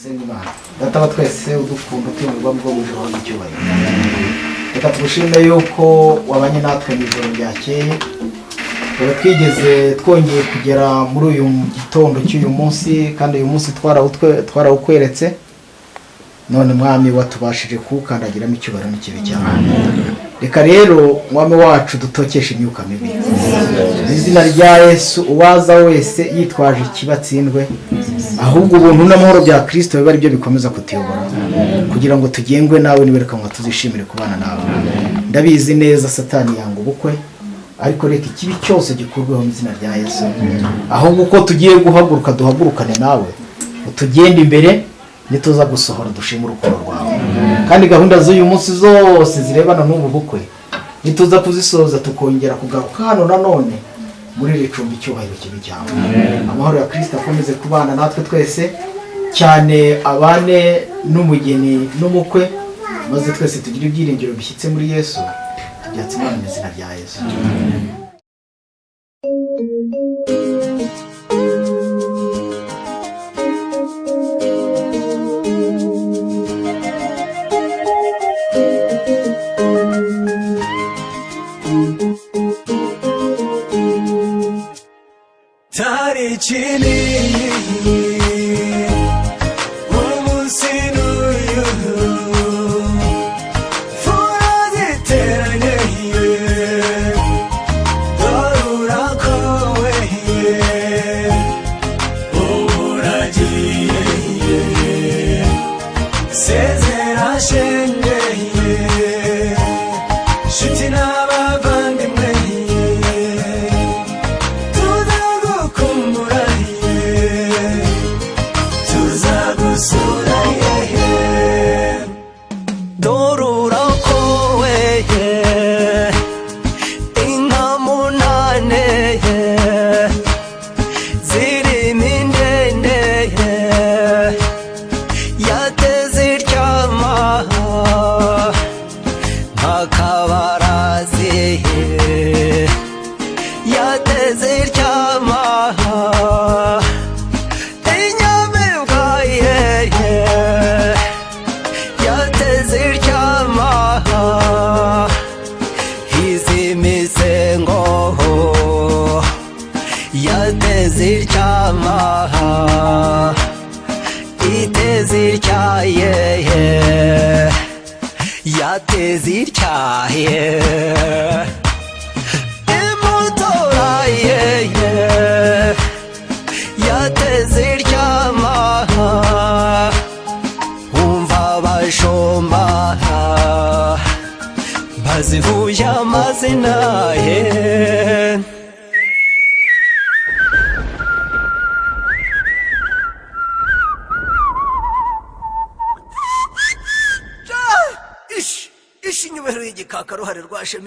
Sengimana databa twese udukunda twumva bwo bujoro n'icyubahiro. Reka tugushime yuko wabanye natwe mu ijoro ryakeye. Twigeze twongeye kugera muri uyu gitondo cy'uyu munsi kandi uyu munsi twarawukweretse. None mwami watubashije kukandagiramo icyubahiro n'ikibi cyane. Reka rero mwami wacu dutokesha imyuka mibi. Izina rya Yesu uwaza wese yitwaje ikibatsindwe. Ahubwo ubuntu n'amahoro bya Kristo biba ari byo bikomeza kutuyobora kugira ngo tugengwe nawe niberekanwa tuzishimire kubana nawe. Ndabizi neza Satani yanga ubukwe ariko reka ikibi cyose gikurweho mu izina rya Yesu. Ahubwo uko tugiye guhaguruka duhagurukane nawe utugende imbere nituza gusohora dushima urukundo rwawe. Kandi gahunda z'uyu munsi zose zirebana n'ubu bukwe nituza kuzisoza tukongera kugaruka hano nanone muri ricumbi cyubahiro kibi cyawe. Amahoro ya Kristo akomeze kubana natwe twese cyane abane n'umugeni n'umukwe maze twese tugira ibyiringiro bishyitse muri Yesu. Tubyatse Imana mu izina rya Yesu.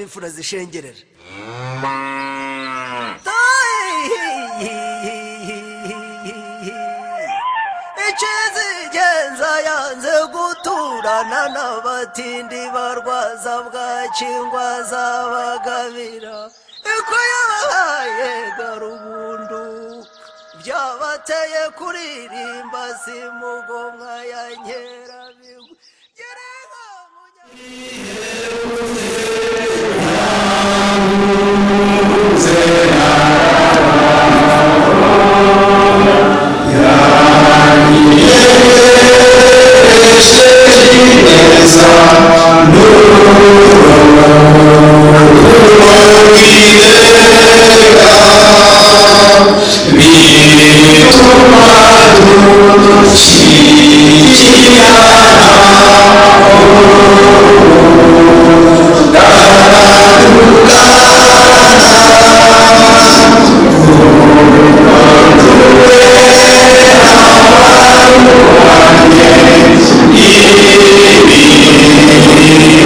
Imfura zishengerera ikizigenza yanze guturana n'abatindi barwaza bwakingwa zabagabira iko yabahaye garubundu byabateye kuririmba simugomwa ya Nkerabihu gerenga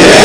Yeah.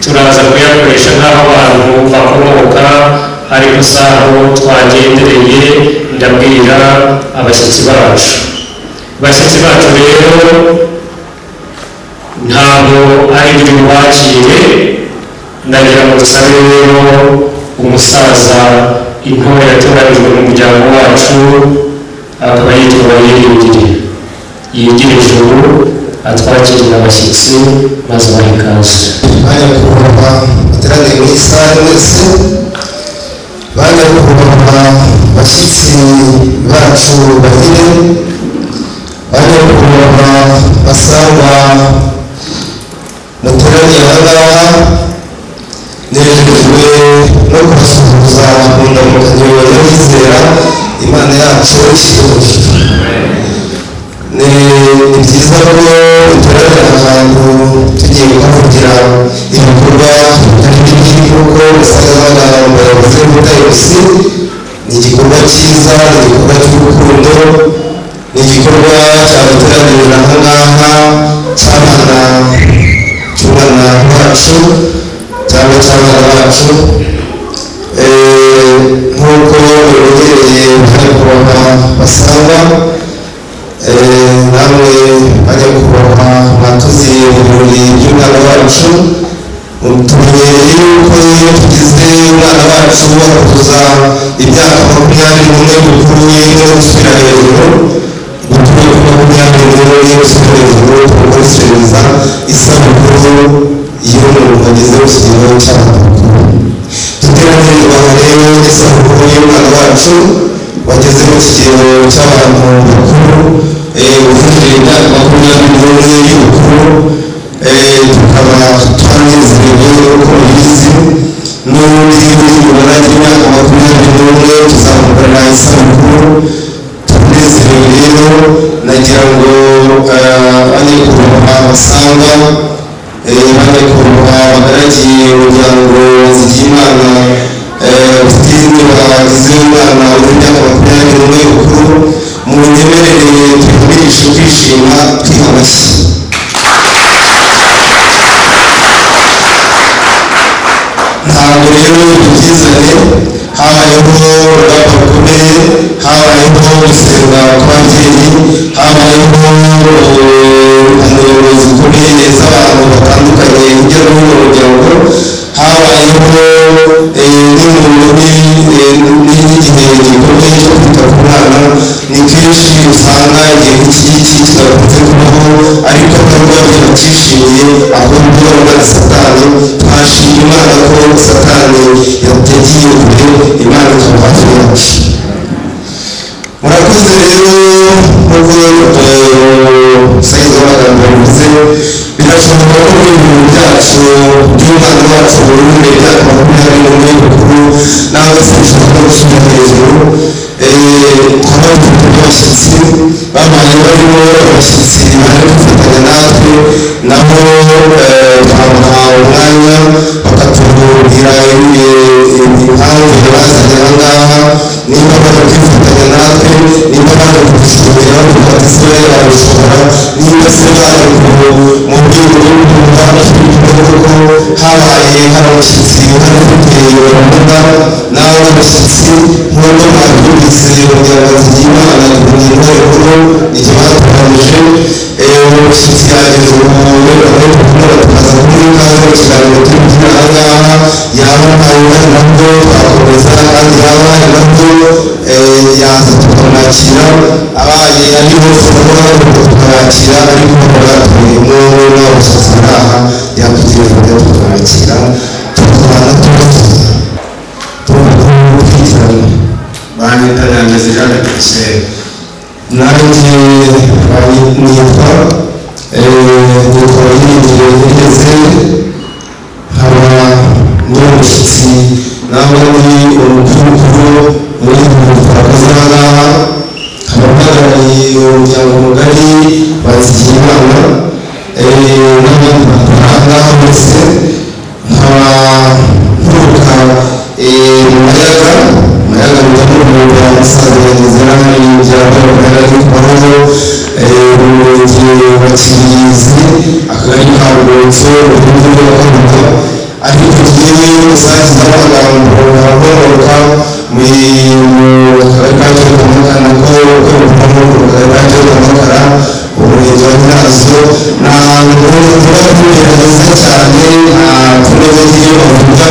turaza kuyakoresha nk'aho abantu bakomoka ariko saho twagendereye ndabwira abashyitsi bacu rero ntabwo ari buri wakire ndagira ngo dusabe rero umusaza intore yatoranijwe mu muryango wacu akaba yitwa yigira ijuru atwakirira abashyitsi maze bahe ikaze. Bajya kuroba bateraniye muri sare wese bajya kuroba bashyitsi bacu bahire bajya kuroba basangwa muteraniye ahangaha nejejwe no kubasuhuza mu ndamukanyo y'abizera Imana yacu ishyuje. Ni byiza ko duteraniye ahantu tugiye kuhavugira ibikorwa nk'uko bisaga amagambo yavuze y'ubutayobozi. Ni igikorwa cyiza, ni igikorwa cy'urukundo, ni igikorwa cyaduteranirira ahangaha cy'umwana wacu cyangwa cy'abana bacu nk'uko begereye nyakubahwa basanga namwe bajya kuroha mwatuziye mu birori by'umwana wacu tumenyereye yuko iyo tugize umwana wacu akuzuza imyaka 21 mukuru yo gusubira hejuru gutuye ku 21 yo gusubira hejuru tugakoreshereza isabukuru iyo umuntu ageze ku kigero cy'amakuru duteranire rero isabukuru y'umwana wacu wageze mu kigero cy'abantu bakuru ufite imyaka 21 y'ubukuru tukaba twanezerewe uko mubizi n'undi ubona imyaka 21 tuzamukorera isabukuru tunezerewe rero nagira ngo bajye kuroha basanga bajye kuroha bagaragiye umuryango Zigimana bagize umwana w'imyaka 21 y'ubukuru mu nyemerere tugurisha kwishima twihamaze. Ntabwo rero dubyizanye habayeho urugamba rukomeye, habayeho gusenga kw'ababyeyi, habayeho umuyobozi ukomeye z'abantu batandukanye hirya no hino mu muryango, habayeho n'igihe gikomeye cyo kwita ku mwana. Ni kenshi usanga igihe nk'iki kidakunze kubaho ariko ntabwo batishimiye ahubwo barabona Satani. Twashima Imana ko Satani yagiye kure, Imana ikaba hafi yacu. Murakoze rero nk'uko sayizi w'amagambo yavuze, birashoboka ko ibintu byacu by'umwana wacu burundu imyaka 21 y'ubukuru nangwa se bishobora gusubira hejuru. Haba dufite abashyitsi babaye barimo abashyitsi bari gufatanya natwe nabo twabaha umwanya bakatubwira impamvu bazanye ahangaha, niba bari kwifatanya natwe, niba bari kudusubira tukadusubira yabishobora, niba se bari mu rwego rwo kumva koko habaye hari abashyitsi bari guteye urubuga nawe abashyitsi nk'uko mwabyumvise umuryango Zigimana ku ngingo y'ukuru igihe baturanije umushyitsi yageze ubuyobozi bw'umuntu tukaza kumwikaza mu kiganiro tugira ahangaha, yaba ari nabwo twakomeza kandi yaba ari nabwo yaza tukamwakira, abaye ari hose tukayakira, ariko batuye n'abashyitsi ngaha yakugira ngo tukayakira tukabana tugakurikirana. Banyita Nyangezi Jean de Christelle, nanjye nitwa Yiringiro Yigeze, nkaba n'umushyitsi nangwa ni umukuru muri twakoze ahangaha, nkaba mpagarariye umuryango mugari wa Zigimana n'abandi bantu ahangaha bose, nkaba nturuka mu Mayaga mutamurumva musaza Nyangezera n'ibyago baragitwaraho umurenge wa Kibirizi, akagari ka Rwotso, umudugudu wa Kabuga, ariko tugiye gusangiza amagambo akomoka mu karere ka Cyamatara ko mu karere ka Cyamatara umurenge wa Nyirazo ni ahantu tuba tugerageza cyane nta turere n'iyo bavuga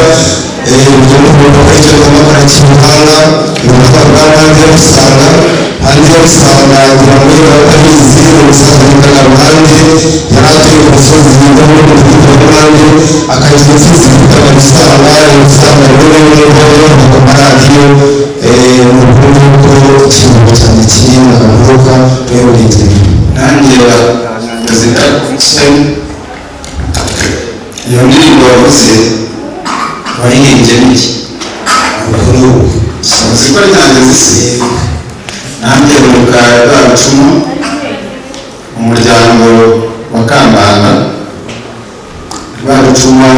ibyo ni ukuvuga ko Cyamatara Kimuhanga ibikorwa hanze usanga kugira ngo batabizi umusanga ruhande yari atuye ku musozi w'indabo n'uruhande akagira imisozi ikaba usanga rero ku maradiyo mu buryo bwo ikintu cyane kiri mu kavuga rero bwite nanjye perezida Hussein iyo ndirimbo yavuze wayihimbye n'iki abakuru sinzi ko ryanjye zisiga nanjye muka rwacumu umuryango wa Kambanda rwacumu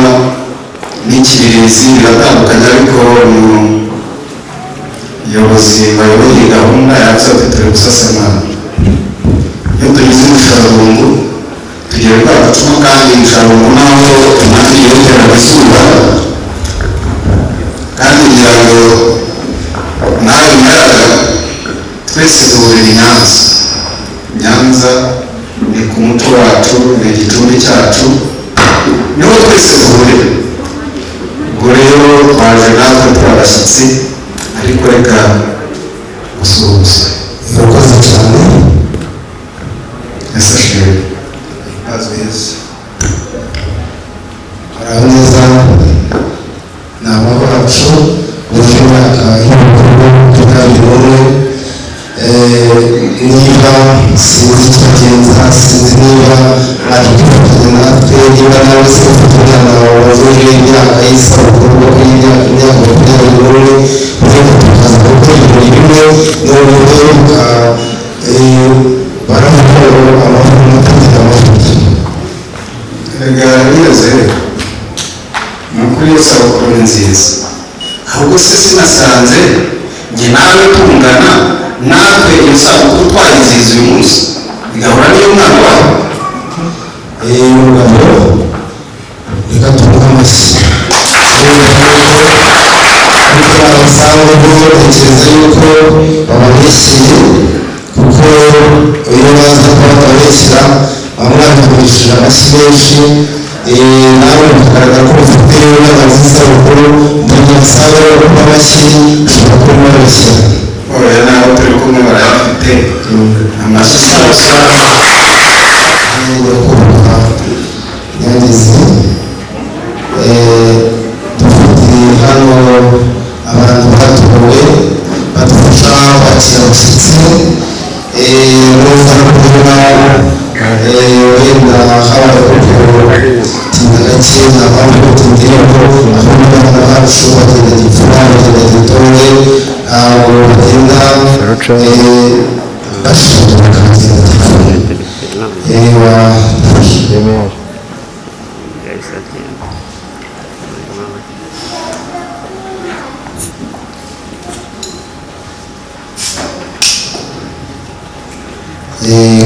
n'ikirezi biratandukanye ariko umuyobozi wayoboye gahunda yacu turi gusasemana iyo tugize umusharungu tugira rwacumu kandi umusharungu naho impamvu yongera gusura kandi kugira ngo nawe muyaga twese duhurira i Nyanza ni ku muco wacu ni igicumbi cyacu niho twese duhurira ubwo rero twaje natwe turi abashyitsi ariko reka gusuhuza urakoze cyane ese ashimwe azwiza araho neza ni amahoro yacu ndetse n'imyaka y'ubukuru tuganira umwe niba sinzi icyagenza sinzi niba ari kwifatanya natwe niba nawe se ufatanya nawe wazuje imyaka y'isabukuru y'imyaka makumyabiri n'umwe ureka tukaza gukora ibintu bimwe n'uburyo baramukora amahoro n'utagira amavuta rega biraze ni ukuri iyo sabukuru ni nziza ahubwo se sinasanze njye nawe tungana natwe iyo sabukuru twayizihiza uyu munsi igahura n'iyo mwana wawe umugabo reka tumuhe amashyi ariko abasanga ntekereza yuko bababeshyeye kuko iyo baza kuba bababeshyira bamwe bakabishyura amashyi menshi nawe bikagaragara ko ufite n'abana z'isabukuru mbona basanga bakoma amashyi ushobora kuba babeshyira oya nawe turi kumwe barayafite amashyi nyakubahwa nyangizi dufite hano abantu batuwe badufasha kwakira abashyitsi neza no kubona wenda habaye tinda gake nabandi batindirimbo aho n'abana bacu bagenda gipfura bagenda gitonde ntabwo bagenda bashobora bakagenda gipfura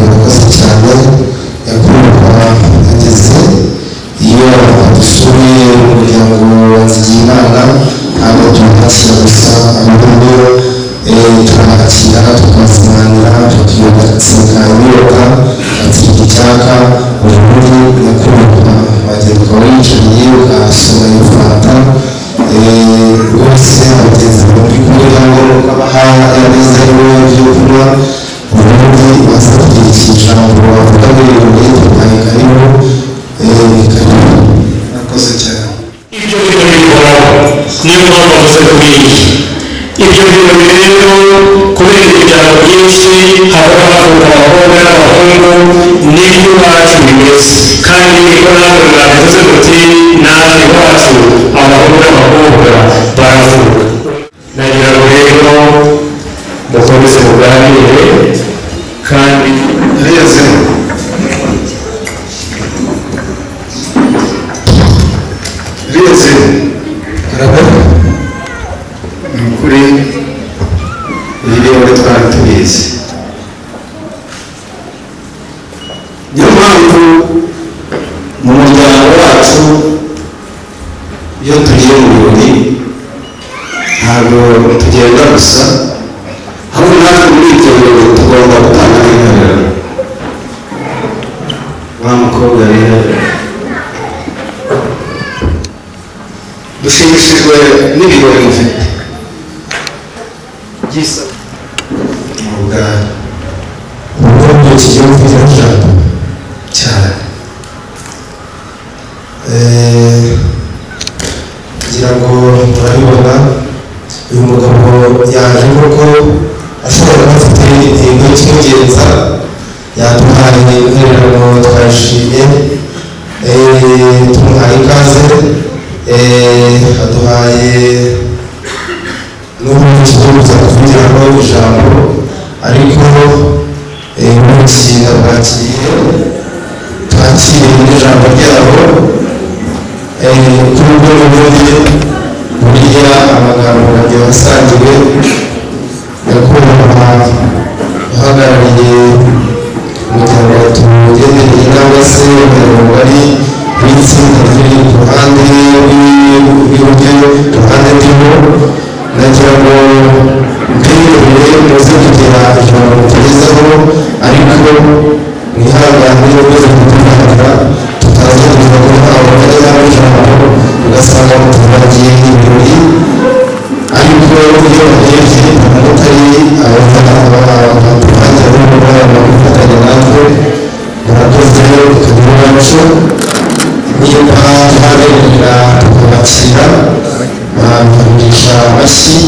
urakoze cyane nyakubahwa ageze iyo dusuye umuryango wa Nzigiyimana ntabwo tumwakira gusa ahubwo turamwakira tukamuzimanira tukiyogatsinda inyota atsirika icyaka buri muri nyakubahwa wagenda ukaba wiyicariye ugasoma iyo fanta rwose abateza muri kugira ngo ukabaha neza y'ibyo kunywa ubundi baza kugira ijambo bavuga birebire tubaye karibu murakoze cyane ibyo birori bihoraho niyo mpamvu bavuze kubirya ibyo birori rero kubera ibyaro byinshi haba havuka abakobwa n'abahungu nibyo iwacu bimeze kandi niko natwe mwabivuze muti natwe iwacu abahungu n'abakobwa baravuka nagira ngo rero mukomeze muganire kandi reze urabona ni ukuri iri wari twari tubizi niyo mpamvu mu muryango wacu tugenda gusa hamwe natwe muri ibyo birori tugomba gutanga n'intererano. wa mukobwa rero dushimishijwe n'ibirori mufite gisa ubwo kigiye kugira ijambo cyane kugira ngo murabibona uyu mugabo yaje kuko ashobora kuba afite intego cy'ingenza yaduhaye intererano twashimye tumuhaye ikaze aduhaye n'uburyo bwo kuza kuvugiraho ijambo ariko umunsi ndabwakiriye twakiriye n'ijambo ryabo kuri ubwo n'ubundi burya amagambo bagiye basangiwe nyakubahwa uhagarariye umuryango watugendereye cyangwa se umuryango wari w'itsinda riri ku ruhande rw'iburyo ruhande rw'ibo nagira ngo mbere muze kugira ijambo mutugezaho ariko mwihangane rwose kutuganira tutaza kugira ngo ntawe bajyaho ijambo ugasanga mutubagiye ibirori ariko iyo barebye abamotari abafana abaturage b'umurwayi gufatanya natwe murakoze tukagira umuco niba twaberera tukabakira bavugisha amashyi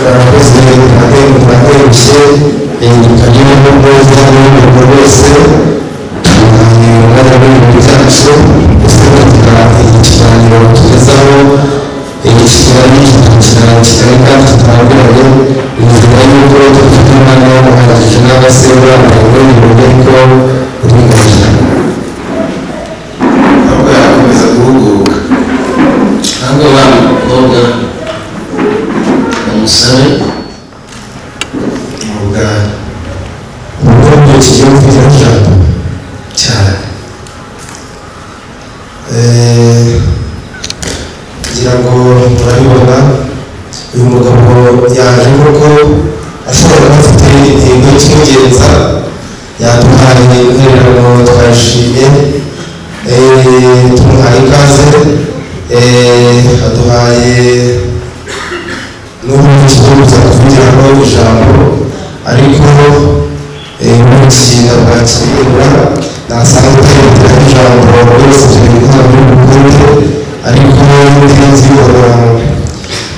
murakoze turaterushye tukagira n'ubwoza n'urwego rwose umwanya w'ibintu byacu ndetse tugira ikiganiro tugezaho ikiganiro kigali kandi kitandukanye inzira y'uko dufite umwanya wo guhagije n'abaseba abantu n'ibirori ariko uringaniye ntabwo yakomeza guhuguka ntabwo wa mukobwa umusore ubwo kigiye kugira ijambo cyane kugira ngo murabibona uyu mugabo yaje kuko ashobora kuba afite intego cy'ingenza yaduhaye intererano twashimye tumuhaye ikaze aduhaye n'uburyo bwo kuza kuvugiraho ijambo ariko umunsi ndabwakiriye nasanga utayibwira ijambo rwose tubikora muri bukunde ariko n'ingenzi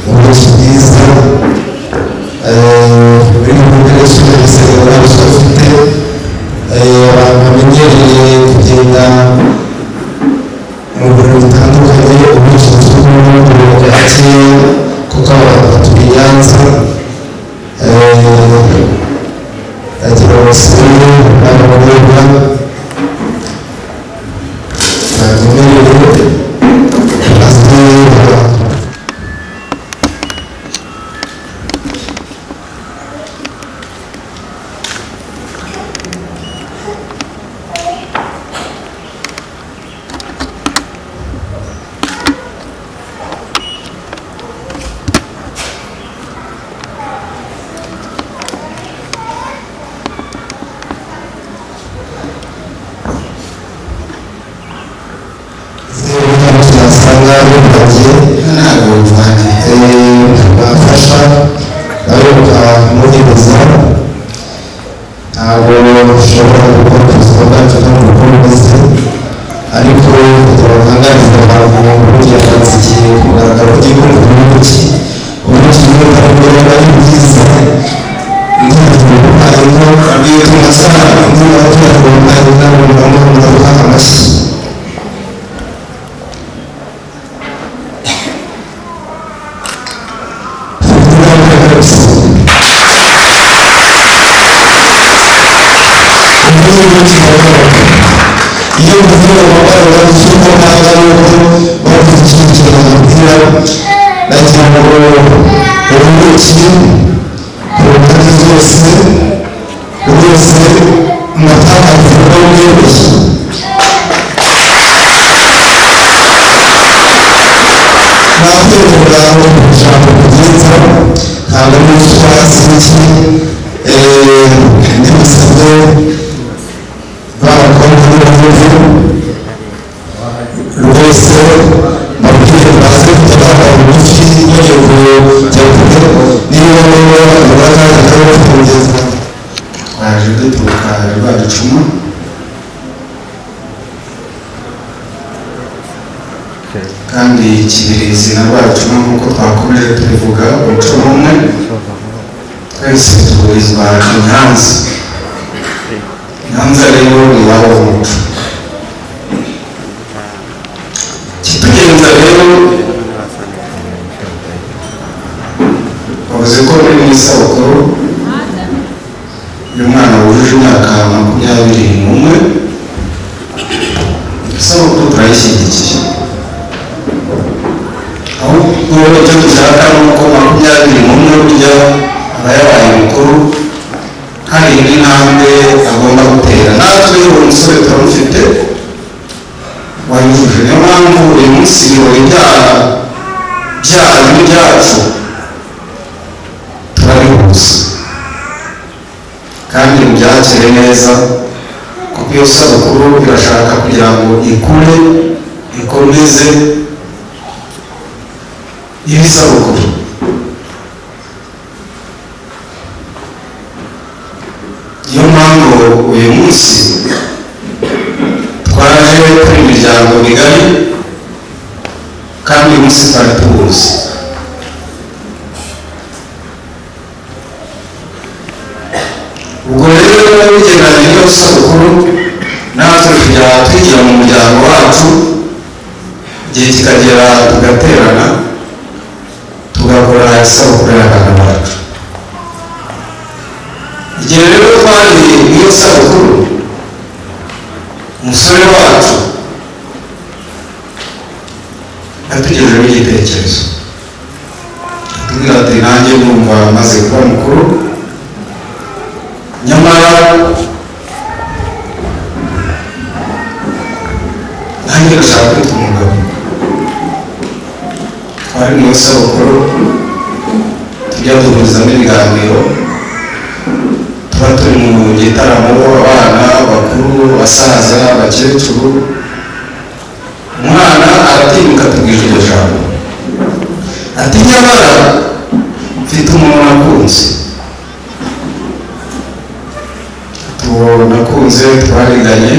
umunsi bwiza buri bukunde wese wese urabona ufite abantu bamenyereye kugenda mu birori bitandukanye umunsi mukuru byakeye kuko abantu batuye Nyanza agira abasore n'abakobwa bagenewe bafasha abayoboka muri buzima ntabwo ushobora gukora ubuzima bwacu no mu rugo rwose ariko turabatangarizwa abantu kugira ngo zigiye kugaragara ko igihugu mu gihugu uburyo bw'ubutabera ari bwiza harimo abwiye ku masara niba tuyakunda n'abantu bamuha amashyi iyo muvuga amabara bazuko ntabwo ari uko bakurikiza umupira nagira ngo uruhuki ku mpande zose rwose mutangaze ko mwiyubashye kwitegura ijambo ryiza ntabwo ari utwatsi n'ibisabwe b'abakobwa n'abahungu rwose babwire baze kutabaha ubugufi n'ubuyobozi cyangwa niba wowe urubaga rukaba rukugeza twaje duturuka rwagicuma kandi kibirizi na rwagicuma nk'uko twakomeje tubivuga umuco umwe twese tuhurizwa i Nyanza. Nyanza rero ni iwabo w'umuco. Kitugenza rero bavuze ko muri mu isabukuru y'umwana wujuje imyaka 21, isabukuru turayishyigikiye, ahubwo icyo dushaka ni uko 21 burya aba yabaye mukuru, hari indi ntambwe agomba gutera. Natwe uwo musore turamufite wayujuje, niyo mpamvu uyu munsi ibirori byanyu byacu turabihuza kandi mubyakire neza, kuko iyo sabukuru irashaka kugira ngo ikure ikomeze ibe isabukuru. Niyo mpamvu uyu munsi twaje turi imiryango migari kandi uyu munsi twari tuwuzi. Ubwo rero bigendanye n'iyo sabukuru natwe kujya twigira mu muryango wacu, igihe kikagera tugaterana tugakora isabukuru y'abana bacu. Igihe rero twari n'iyo sabukuru, umusore wacu atugejejeho igitekerezo atubwira ati nanjye numva maze kuba mukuru, nyamara nanjye ndashaka kwita umugabo. Twari mu isabukuru tujya duhurizamo ibiganiro, tuba turi mu gitaramo, abana bakuru, abasaza, abakecuru. Umwana aratinyuka atubwira iryo jambo ati nyamara mfite umuntu nakunze. Nakunze twariganye,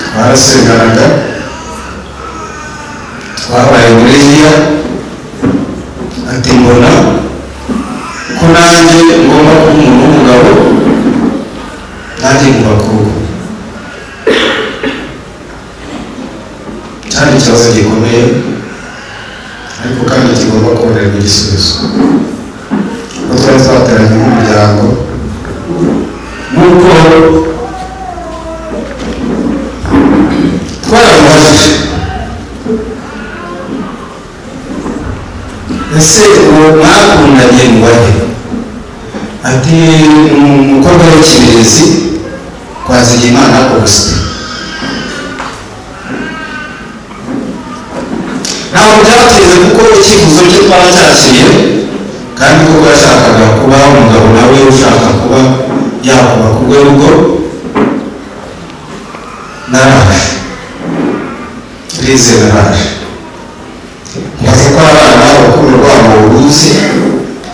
twarasenganaga, twabaye muri Eliya. Ati mbona ko nanjye ngomba kuba umuntu w'umugabo, nanjye ngomba kuba. Cyari ikibazo gikomeye ariko kandi kigomba kubonerwa igisubizo. Ubwo twari twateranye nk'umuryango, nuko twaramubajije ese uwo mwakundanye mubahe? Ati umukobwa w'ikibirizi kwa Zigimana Augustin. Ntabwo byatinze kuko icyifuzo cye twaracyakiriye, kandi kuko yashakaga kuba umugabo nawe ushaka kuba yakubaka urwe rugo. Naraje rize, naraje maze ko abana urukundo rwabo ruzi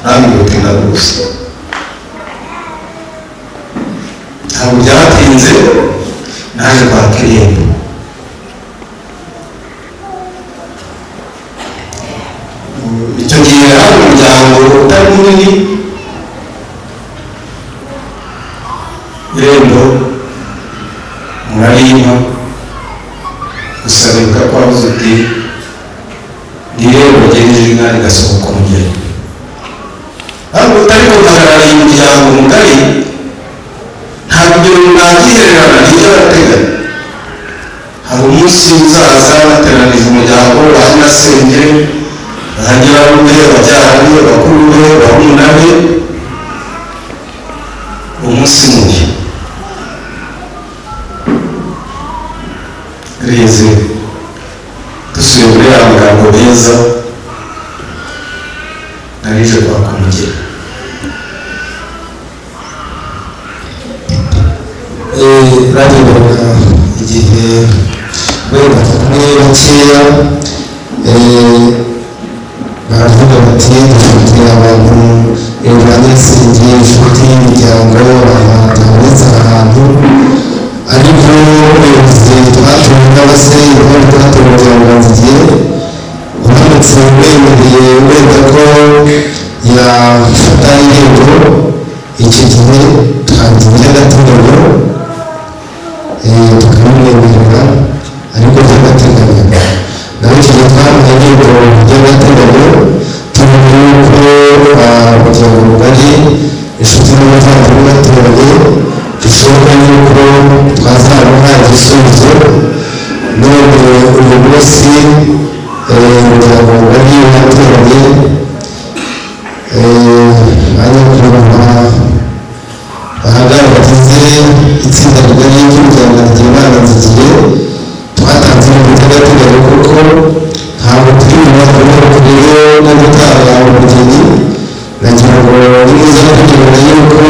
namwe rutinda ruzi. Ntabwo byatinze naje kwaka irembo. Icyo gihe hari umuryango utari munini, irembo murarima, gusa bibuka ko wabuze uti ni irembo ryegereje inka rigasohoka umugeni. Ntabwo utari guhagarariye umuryango mugari, ntabwo ibyo mwakihererana n'ibyo barateganya. Hari umunsi uzaza bateranije umuryango wa nyirasenge, abanyirarume, ababyararume, bakuru be, barumuna be, umunsi mubi. Rize dusuye muri ya neza narije kwakumugera radioga igihe wenda kumwe bakeya baravuga bati dufite abantu banyesenge inshuti y'imiryango bahuretse ahantu ariko ubuyobozi twatowe n'abase impamvu twatowe byamurangiye uramutse wemereye wenda ko yafata irembo icyo gihe twagira by'agateganyo tukamwemerera ariko by'agateganyo naho icyo gihe twamuhaye irembo ry'agateganyo tubona yuko umuryango mugari inshuti n'abavandimwe baturanye bishoboka yuko twazamuha igisubizo none uyu munsi umuryango mugari waturanye banyakubahwa bahagarariye itsinda rigari ry'umuryango Hategekimana Nzigiye twatanze by'agateganyo kuko ntabwo turi mu mwaka rero no gutanga umugeni nagira ngo nimuza kugira yuko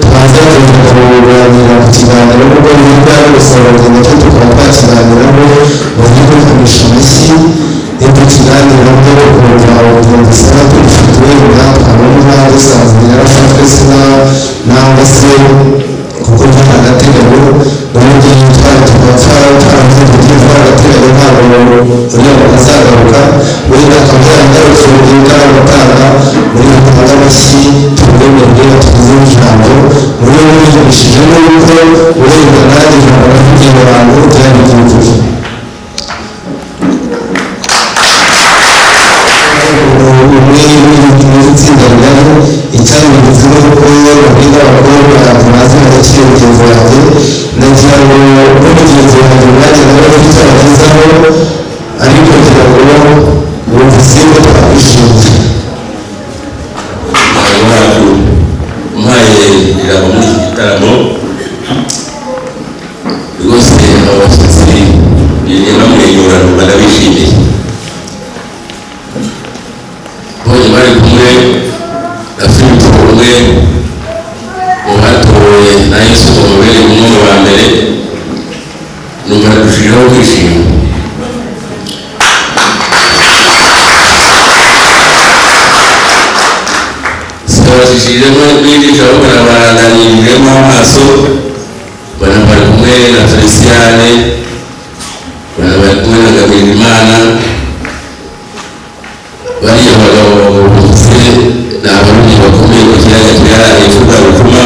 twaza kuganira ku kiganiro kuko niba gusaba urugendo cyo tukaba twakiganiraho mu buryo bwo kumisha amashyi n'ibyo kiganiraho ukumva urugendo dusaba tubifite wenda twabona dusanzwe yarafashwe sina nangwa se kuko nta agateganyo n'uburyo twari tugapfa twaranze kugira agateganyo ntabwo kugira ngo azagaruka wenda akaba yagarutse mu gihe utaragutanga muri gutanga amashyi tubwemerere tugize ijambo muri yo mwiyumvishije n'uko wenda nanjye ijambo navugiye abantu byari byujuje umwe w'itsinda rigari icyabigeze n'uko babwira abakobwa tumaze agaciro mugenzi wanjye nagira ngo n'umugenzi wanjye nanjye nawe ufite icyo abagezaho ariko kugira ngo bumvise ko twakwishimiye umpaye ijambo muri iki gitaramo rwose abashyitsi bigenda bamwenyura numva ndabishimiye mbonye bari kumwe na Philip umwe mu batowe na Yesu umubere umwe mu ba mbere numva ndushijeho kwishima sibashishijemo n'inyigisho ahubwo nabaranganyirijemo amaso mbona bari kumwe na Feliciane mbona bari kumwe na Gabirimana bariya bagabo bavutse ni abarundi bakomeye ku kiyaga kigaragaye cy'urwa rutuma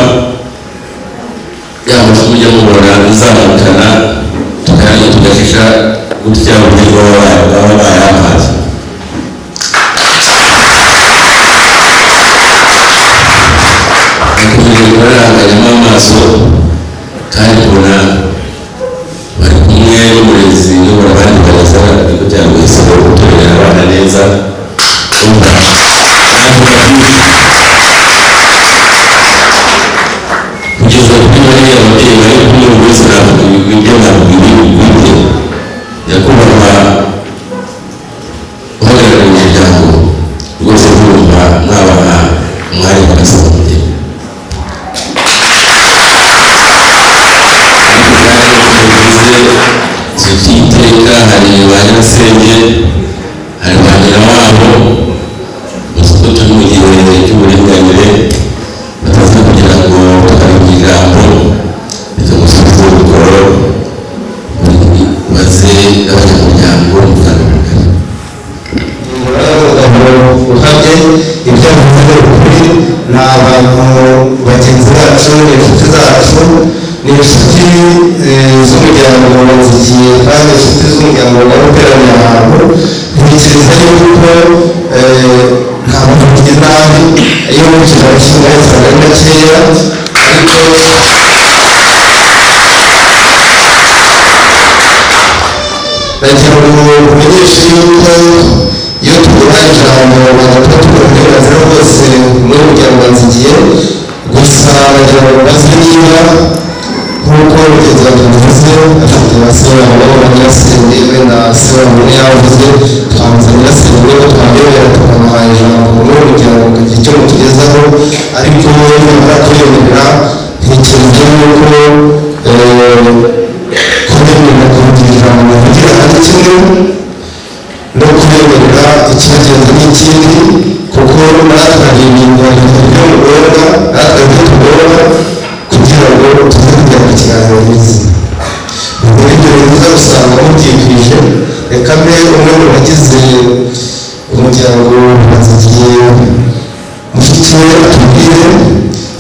yamaze mujya mubona bizamukana tukajya tugashisha gutya uburyo baba bayamazi bakomeje baranganyamo amaso kandi mbona bari kumwe n'umurezi uyobora abandi bareza ikigo cya Rwesero gutorera abana neza kugeza kuri bariya ababyeyi bari kumwe buri wese navuga ibyo navuga ibindi nyakubahwa uhagarariye umuryango rwose urumva mwabaha umwanya bagasaba umugeni zititeka hari ba nyirasenge hari ba nyirawabo gusa ko turi mu gihe cy'uburinganire bataza kugira ngo tukareba ijambo bitamusubiza urukoro maze abanyamuryango mutandukanye uhabye ibyavuze ukuri ni abantu bagenzi bacu inshuti zacu ni inshuti z'umuryango Nzigiye kandi inshuti z'umuryango uteraniye ahantu ntekereza yuko ntabwo tugira nabi iyo mukino kimwe usanga ari gakeya ariko nagira ngo umenyeshe yuko iyo tuvuga ijambo bagapfa tubona uburenganzira bwose muri umuryango Nzigiye gusa nagira ngo baze niba nk'uko mugenzi wanjye bivuze afite ba se wabo ba nyirasenge we na se wabo yavuze twamuzanira serivisi ko twamwemera tukamuhaye ijambo muri kugira ngo kagira icyo mutugezaho ariko nyamara kuyemerera ntekereza yuko kuyemerera kugira ijambo bivugira ari kimwe no kuyemerera ikibagenza n'ikindi kuko natwe hari ibintu byo mugorwa natwe byo tugorwa kugira ngo tuze kujya ku kiganiro n'izina ubwo ibyo biza gusanga mubyikwije reka mbe umwe mu bagize umuryango bazigiye mushiki we atubwire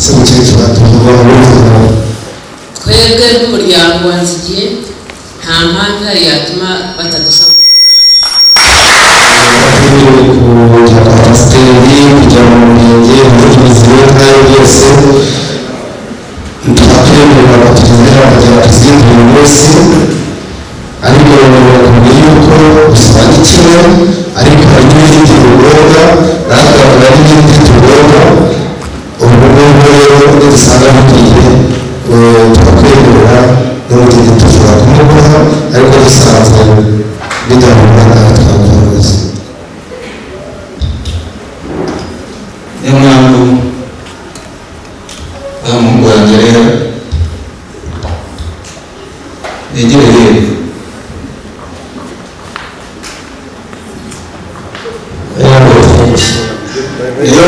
se mukecuru atuvuga ubuzima twebwe nk'umuryango wanzigiye nta mpamvu ihari yatuma batadusaba kujya kwa pasiteri kujya mu murenge umuvugizi w'intara byose twakwemerera batugezera bakajya kuzindi buri munsi ariko bakubwira yuko usanga kimwe ariko hari n'ibindi tugomba natwe hakaba hari n'ibindi tugomba ubu ngubu rero dusanga bikwiye twakwemerera n'ubugeni dushobora kumuguha ariko dusanze bidahura natwe twabivuze niyo mpamvu nta muhungu wanjye rero negereye iyo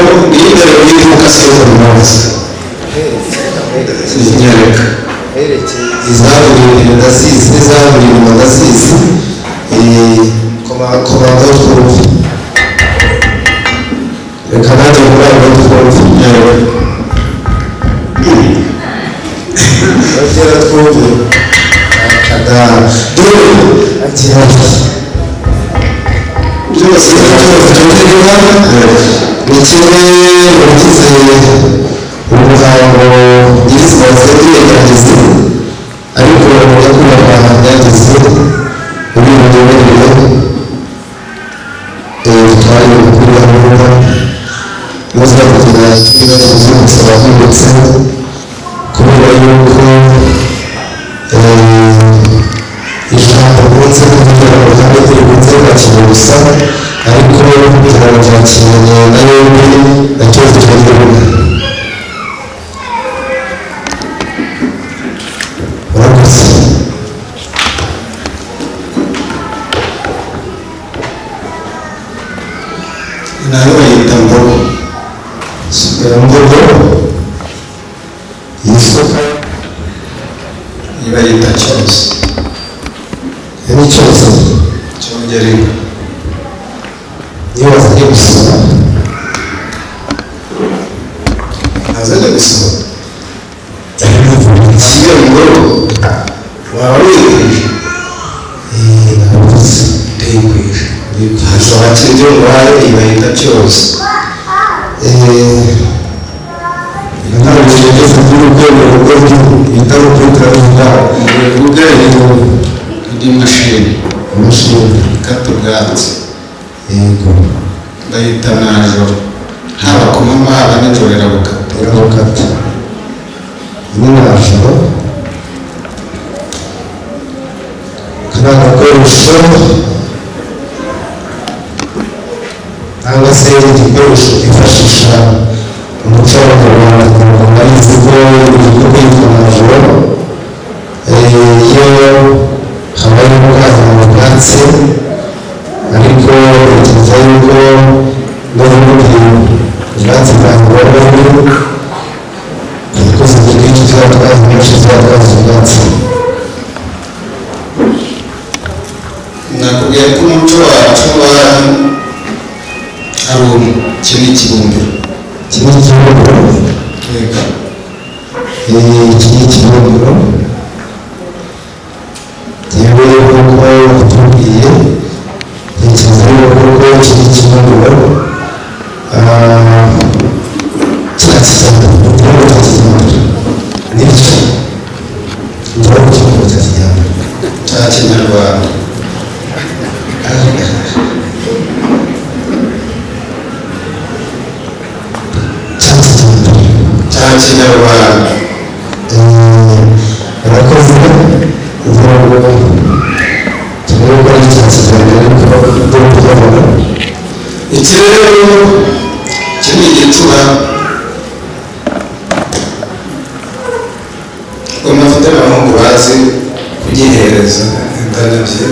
imbere y'iri mukasi yo buri munsi zinyereka izaburiwe ndasizi n'izaburiwe ndasizi komanda twumve reka nanjye komanda twumve bagera twumve akada dore agira ati byose tubitegura ni kimwe mu bigize umuhango nyirizina z'ubwiteganyirize ariko nyakubahwa byageze muri ubu miyoborere twari kuri gahunda maze kugira ibibazo byo gusaba kwibutsa kubera yuko ijambo rikunze kugira ngo kandi rikunze kwakira gusa ariko kugira ngo twakiranye na yombi nacyo tukagihugu urakoze nayo bayita mbogo sukura mbogo yisuka ibayita cyose ni cyose cyongerera iyo wazanye gusoma ntazajya gusoma kimwe mu ngoro waba wikwije nabuze ndayikwije hashobora kindi umubare ibayita cyose ntabwo ngeze kuri urwego rw'igihugu ibitaro kuri turavuga urwego rw'imashini ikata ubwatsi yego ndahita najoro haba ku manywa haba nijoro irabukata ni najoro kari agakoresho cyangwa se igikoresho twifashisha umuco w'abanyarwanda kugira ngo barizi ko ibigo kwitwa najoro iyo habayeho guhaza mu bwatsi ariko bivuze yuko n'ubundi ubwatsi bwangorwa ibikoze byinshi tuba twazi nyinshi tuba twazi ubwatsi nakubwiye ko umuco wacu ari umwe iki ni ikibumbiro iki ni ikibumbiro iki ni ikibumbiro yewe kuko tubwiye ntekereza yuko iki ni ikibumbiro kiriya kijyambere igihugu cya kijyambere n'ibyo igihugu cy'igihugu cya kijyambere cya kinyarwanda cya kinyarwanda abakozi kugira ngo turebe ko ari cya kijyambere ariko dore kugira ngo iki rero iki ni igicuba amavuta y'abahungu bazi kugihereza indabyo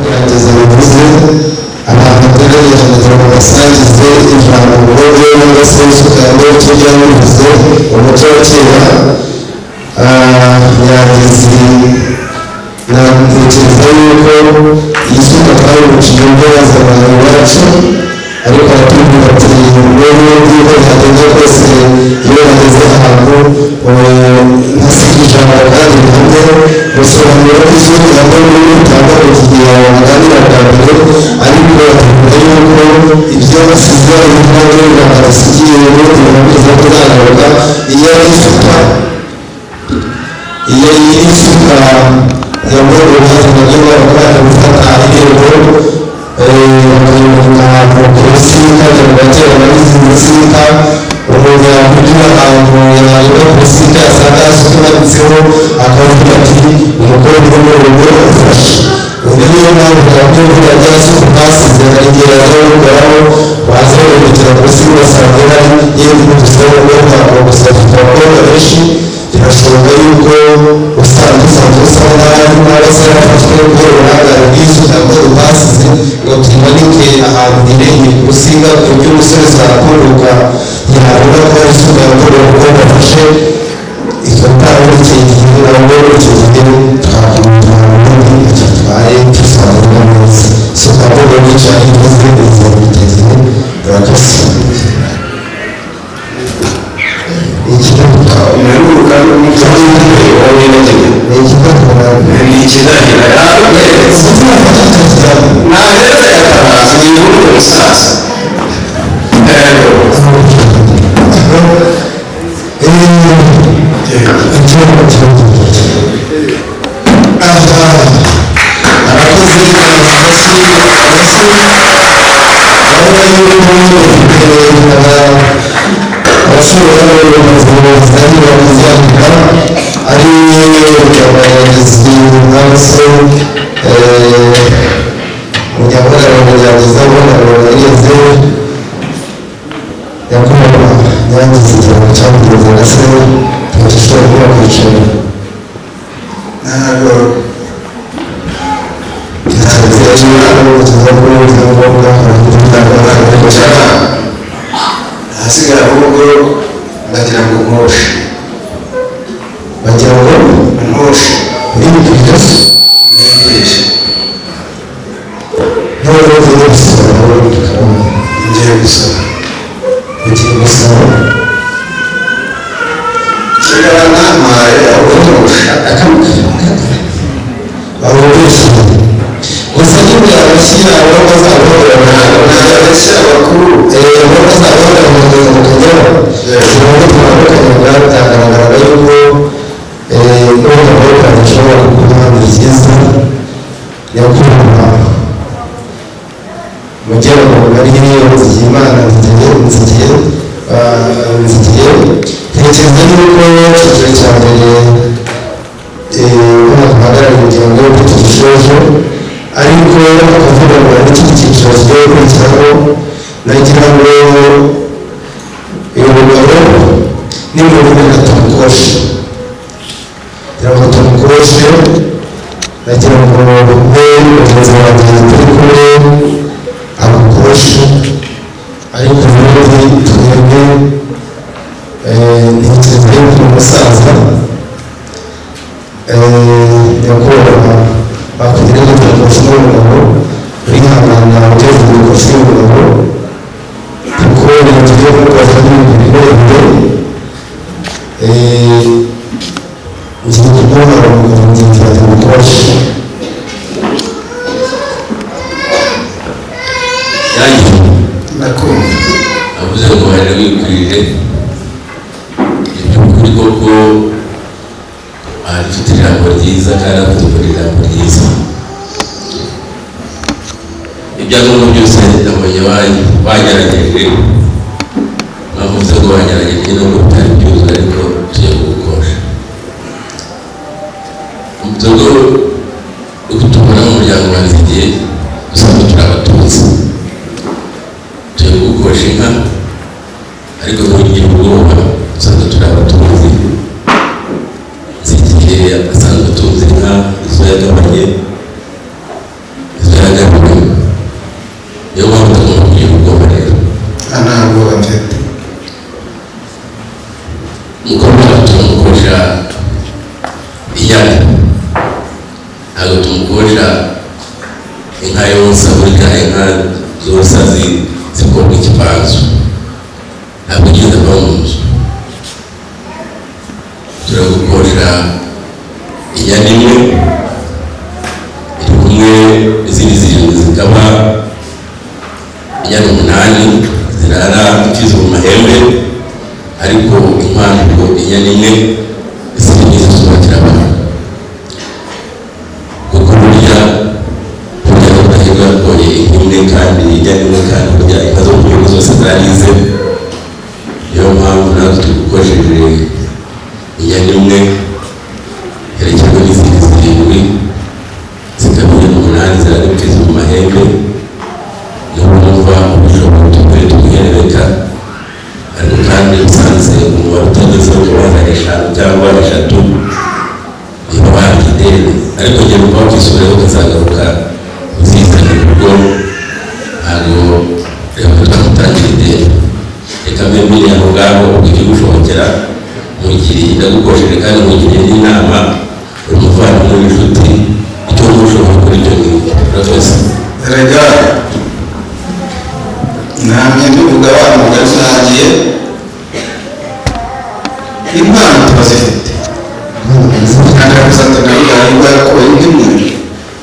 gerageza bivuze abantu bategereje kugira ngo basangize ijambo uburyo cyangwa se ikiganiro kijya bivuze umuco wa kera yageze natekereza yuko isuka twawuciye ubwo yazanaga iwacu ariko aratubwira ati n'ubundi uko byagenda kose iyo bageze ahantu ntasiga ijambo kandi rihamye gusobanura ko isuka yambaye n'ibitanga kugira ngo baganire bwa mbere ariko bakavuga yuko ibyo basize impamvu bakabasigiye ubundi bameze kuzagaruka iyo ari isuka iyo iyi isuka yambaye uruhare nabyo bakabasha gufata irembo bakayobora ahantu ku rusinga kugira ngo batera abagize urusinga umuntu yakwinjira ahantu yareba ku rusinga yasanga isuka imanitseho akavuga ati umukobwa uri mu rugo ufashe ubu niyo mpamvu yakwivuga rya suku basize hari igihe yazarukoraho waza wihutira ku rusinga ugasanga hari yenda n'udusabo rw'umwaka gusa dufite abakobwa benshi birashoboka yuko usanzwe usanga n'aba se yafashwe kubera uburangare bw'isuka yakoze basize ngo tumanike ahantu hirengeye ku rusinga ku buryo umusore zakunduka yabona ko ari isuka yakorewe umukobwa afashe ikataho icyo gihe nabwo icyo gihe twakwita ubundi icyo twaye tusanzwe neza isuka yakorewe n'icyaha ivuze izo biteze barakoze umeruka n'umuturage wawe n'ategeko ni ikidahira ntahereza yatabaza ni urugo musaza abashobora kubaza kuzandika ari abayobozi n'abase munyamagana mugerageza kubona bageze yakorewe yangiza igihano cyangwa na se ntashobora kuba kwicara ntabwo hasigara ahubwo bagira ngo nkoshe bagira ngo nkoshe n'ibintu nibwije ntabwo ugiye gusaba ngiye gusaba ugiye gusaba kigara namaye ahubwo akamukira abo benshi gusa nyine abashyira abo bazabona n'abashyira abakuru abo bazabona mu kagera tubona tubandukanye byagaragaraga yuko n'ubundi amaboko adashobora kuguha ni byiza nyakubahwa mugera mu bari nzigiye imana nzigiye ntekereza yuko icyiciro cya mbere uhagarariye umuryango we tugishoje ariko akavuga ngo hari n'ikindi cyiciro kigiye gukurikiraho nagira ngo uyu mugabo n'imibiri atamukoshe kugira ngo atamukoshe nagira ngo we umuyobozi wanjye turi kumwe amukoshe ariko ubundi twebwe ntekereza yuko umusaza nyakubahwa bakugira ngo tugufashe n'umugabo urihangana ugeze mu gukoresha y'umugabo kuko ibintu tugiye kubaza n'ibintu birebire ngiye kuguha umugabo ngingira tumukoreshe yanjye ndakumva avuze ngo hari wikwije iby'ukuri koko afite ijambo ryiza kandi afite ijambo ryiza ibyangombwa byose nabonye bagerageje bavuze ko bagerageje no gutari byuzuye ariko tugiye kubikosha Zogo uko tubona mu muryango wanjye igihe usanga turi abatutsi turi gukosha inka ariko ntugire ubwoba usanga turi abatutsi zigiye asanzwe atunze inka izo yagabanye izo yagabiwe niyo mpamvu tugomba kugira ubwoba rero ntabwo bafite umukobwa tumukosha inyana ntabwo tumukosha inka yonsa burya inka zonsa zikorwa ikibanzo ntabwo ugenda ava mu nzu turagukosha inyana imwe iri kumwe izindi zirindwi zikaba inyana 8 zirara imfizi mu mahembe ariko impamvu inyana imwe izindi nizo zubakira abantu kuko burya udahirwa yakoye imwe kandi inyana imwe kandi burya inka zo mu gihugu zose zarize niyo mpamvu natwe tugukosheje inyana imwe herekejwe n'izindi 7 zikaba inyana 8 zirara imfizi mu mahembe n'ubumva ubushobozi tugere tuguherereka ariko kandi usanze umubare utageze ku bana 5 cyangwa 3 niba bahabwa ideni ariko njye numva wakisubireho ukazagaruka uzizana urugo ntabwo reka twamutangira ideni reka mbere aho ngaho ujye gushokera mugiriye ndagukosheje kandi mugiriye n'inama uri umuvandimwe w'inshuti icyo mushobora kuri ibyo ngibyo urakoze erega namwe mbivuga abantu mugasangiye impano turazifite kandi agasatana bigaragara yakoye nk'imwe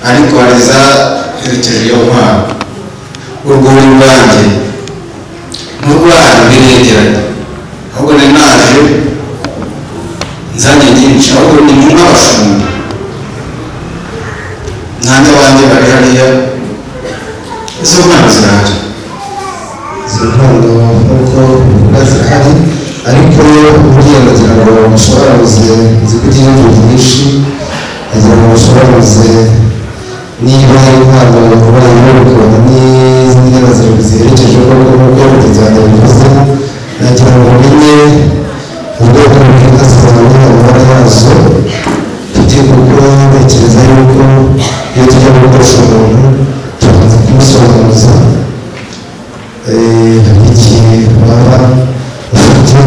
ariko hari zaherekeje iyo mpano urwuri rwanjye n'urwanyu biregeranye ahubwo ni naje nzanye nyinshi ahubwo ni nyuma abashumba nanjye wanjye bari hariya izo mpano ziraje zirahanda nk'uko bivuga zirahari ariko buriya ndagira ngo musobanuze zifite inyungu nyinshi ndagira ngo musobanuze niba hari impano ubaye mubikora n'izindi nyana ziherekeje nk'uko mugenzi wanjye bivuze nagira ngo umenye ubwoko bw'inka zawe amabara yazo tujye kuko ntekereza yuko iyo tujya gukoresha umuntu tubanza kumusobanuza hari igihe baba ufite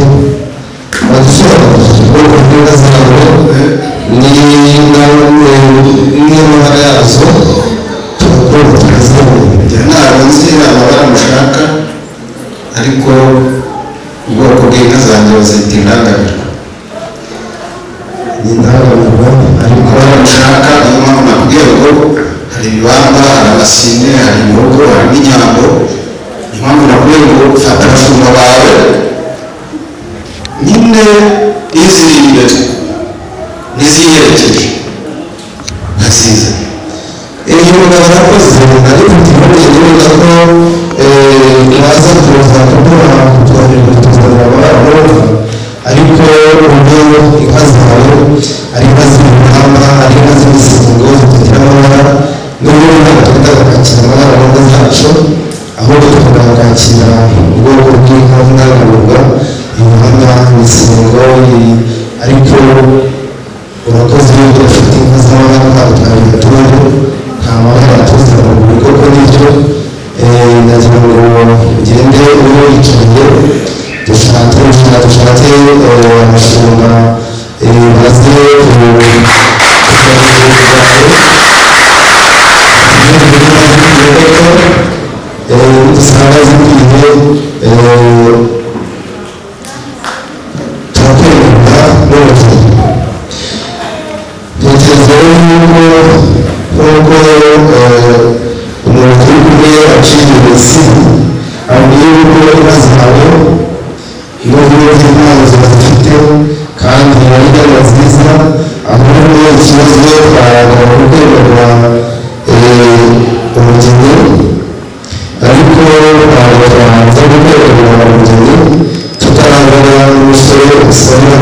badusobanurije ubwoko bw'inka zawe n'amabara yazo tugakora tukazibona ntabwo nzi amabara mushaka ariko ubwoko bw'inka zanjye bazita indangamirwa ni indangamirwa ariko amabara mushaka niyo mpamvu nakubwiye ngo hari ibibamba hari amasine hari ibihogo hari n'inyambo niyo mpamvu nakubwiye ngo fata abashumba bawe nyine iziri imbere n'iziherekeje nkaziza iyo mugabo arakoze ariko impungenge wenda ko naza kuza kuduha kutwongerera kutuzanira amabara ariko uburyo inka zawe ari inka z'ibihamba ari inka z'imisingo zitagira amabara n'uburyo ntabwo twita kwakira amabara n'inka zacu ahubwo tukunda kwakira ubwoko bw'inka z'indangamirwa ibihamba imisingo ariko urakoze iyo udafite inka z'amabara ntabwo twabigatura nta mabara tuzana mu bigo koko n'ibyo nagira ngo ugende ube wicaye dushake amashumba baze dusanga zikwiye turakwemerera n'ubuvuzi ntekereza yuko nk'uko umuntu uri kumwe aciye iminsi abwiye yuko inka zawe n'uburyo bw'impano zibafite kandi ari inama nziza ahubwo ikibazo twaraga mu rwego rwa umugeni ariko ntabwo twahanze urwego rwa umugeni tutarangana n'umusore usabira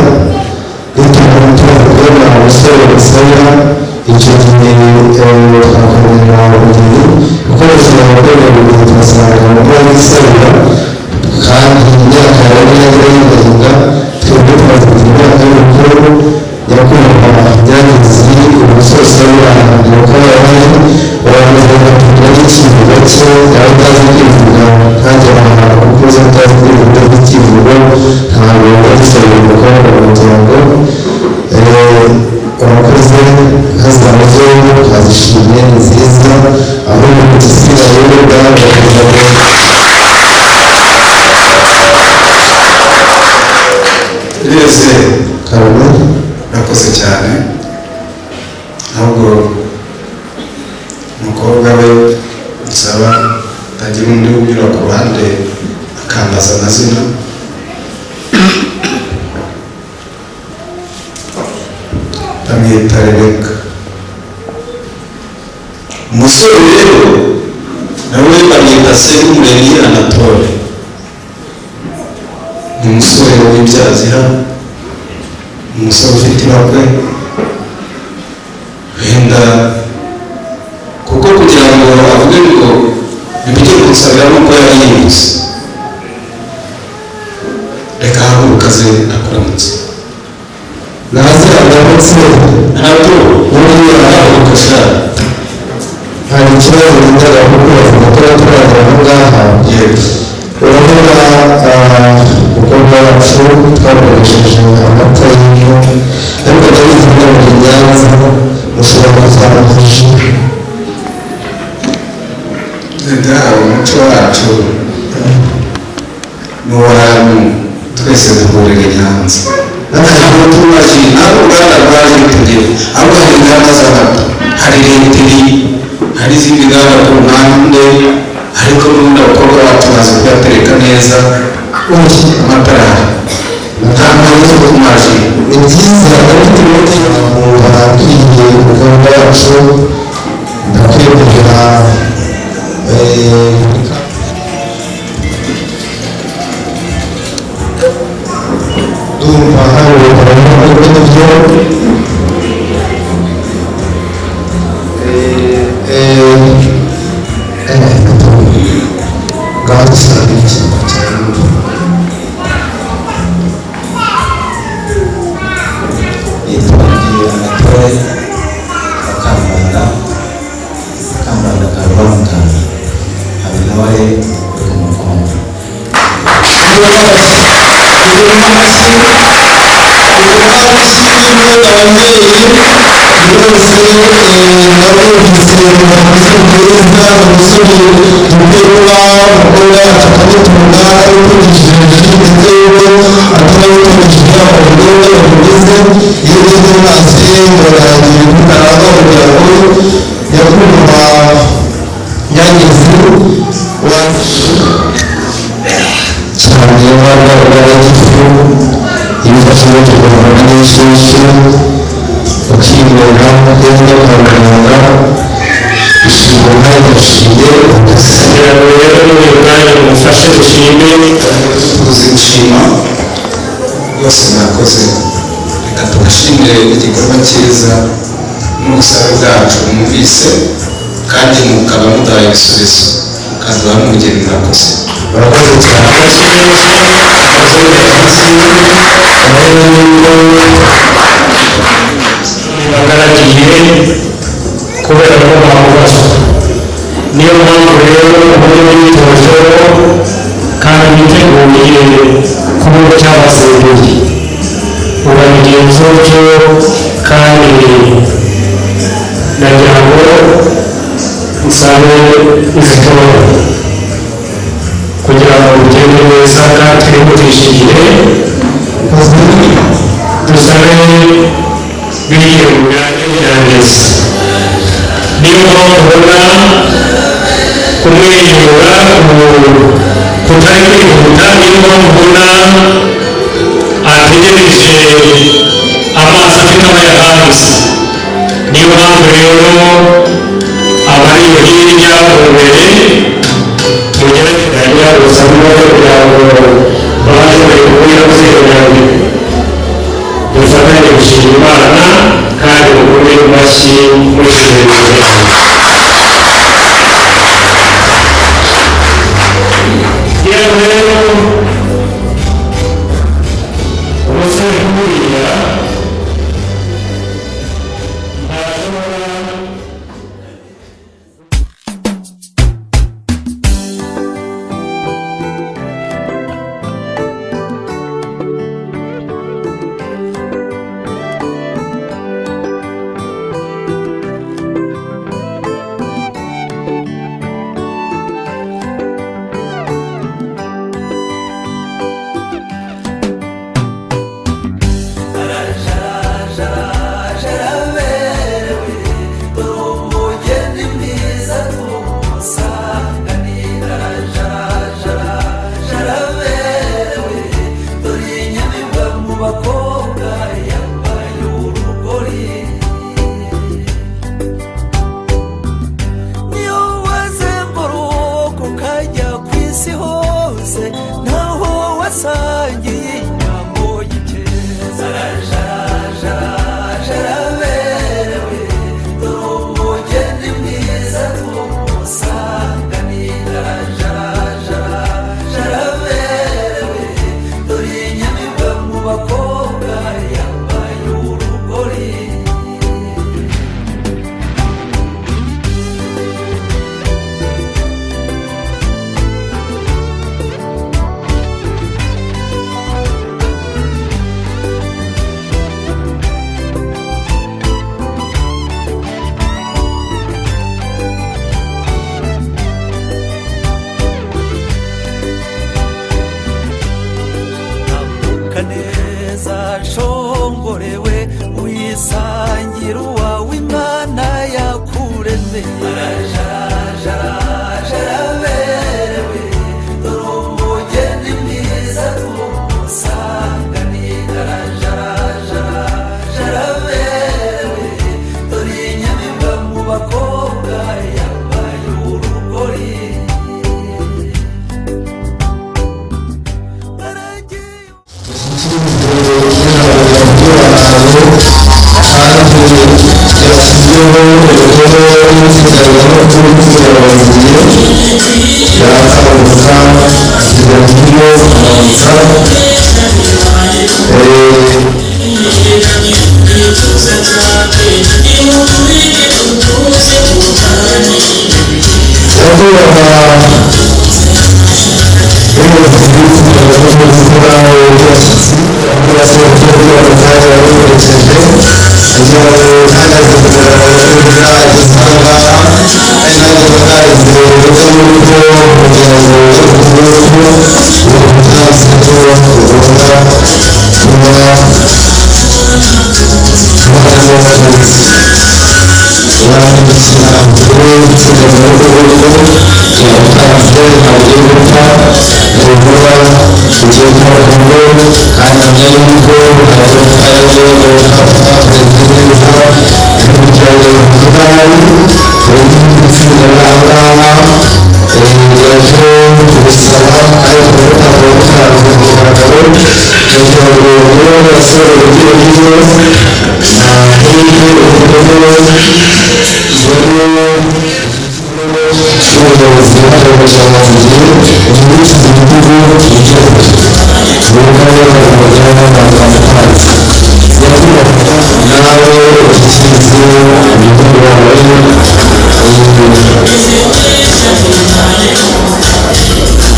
nituma tuvuga umusore usabira icyo gihe twakorera urugendo gukoresha abakorera urugendo turasanga mu mwanya w'isabira kandi imyaka yari yagendaga twebwe tumaze kugira imyaka y'ubukuru nyakubahwa byageze umusozi w'abantu ko yabaye baramaze kugira n'ikivugo cye yaba utazi kwivuga ntajya ahantu kuko uzi utazi kwivuga n'ikivugo ntabwo yagisabira umukobwa mu muryango urakoze hazamuze hazishimye nziza aho mu gisigaye rwose karame urakoze cyane ahubwo umukobwa we nsaba atagira undi unyura ku ruhande akambaza amazina bamwita Rebeka. Umusore rero nawe bamwita Sekumuremyi Anatole. Ni umusore w'ibyazira, umusore ufite ibakwe, wenda kuko kugira ngo avuge ngo ntibijye kunsabira nuko yari yibutse. Reka haguruka ze akuramutse. naze aramutse ntabwo ubundi haguruka shaka. hari ikibazo ngendaga kuko bavuga ko yaturanye aho ngaha urabona umukobwa wacu twakoresheje amata y'inka ariko ndabizi ko mu Nyanza mushobora kuzamufasha wenda umuco wacu ni uw'ahantu twese duhurira i Nyanza ntabwo tubazi ntabwo uruganda rwaje rutugera ahubwo hari inganda z'amata hari litiri hari izindi nganda ku ruhande ariko n'ubundi abakobwa bacu bazi kuyatereka neza amatara nta mpamvu zo kumaji. ni byiza ariko umuntu arakwiye umukobwa wacu ndakwiye kugira ndumva hari ubukorano bw'ibyo ngaho dusanga ikintu cyane yitwagiye Anatole Kambanda Karubanga hari nawe uri kumukunda cyane wabwaraga igifu ibifasha no kugabana n'ishyushyu ukibona ugenda kwa muganga ishimwa yaciye kugira ngo rero n'uyu mwanya mumufashe dushime tuzi gushima rwose mwakoze. Reka tubashimire igikorwa cyiza n'ubusabe bwacu mwumvise kandi mukaba muduhaye ibisubizo mukaduha n'ubugeni mwakoze. barakoze cyane bagaragiye kubera ko bakubasha. Niyo mpamvu rero uburyo bw'imyitozo kandi biteguye kuba cyabasembuye urabigenza utyo kandi nagira ngo nsabe izitora kugira ngo bigende neza kandi twihutishe igihe dusabe bigiye mu myanya y'irangiza. Niyo mpamvu ubona kumwenyura kutari kwihuta, niyo mpamvu ubona ategereje amaso afite amayaga gusa. Niyo mpamvu rero abari hirya imbere mugerageza gusaba kugira ngo babashe kubwira kuziranya dufatanye gushima Imana kandi mukomere amashyi mushimire. Yewe rero umusore nk'uriya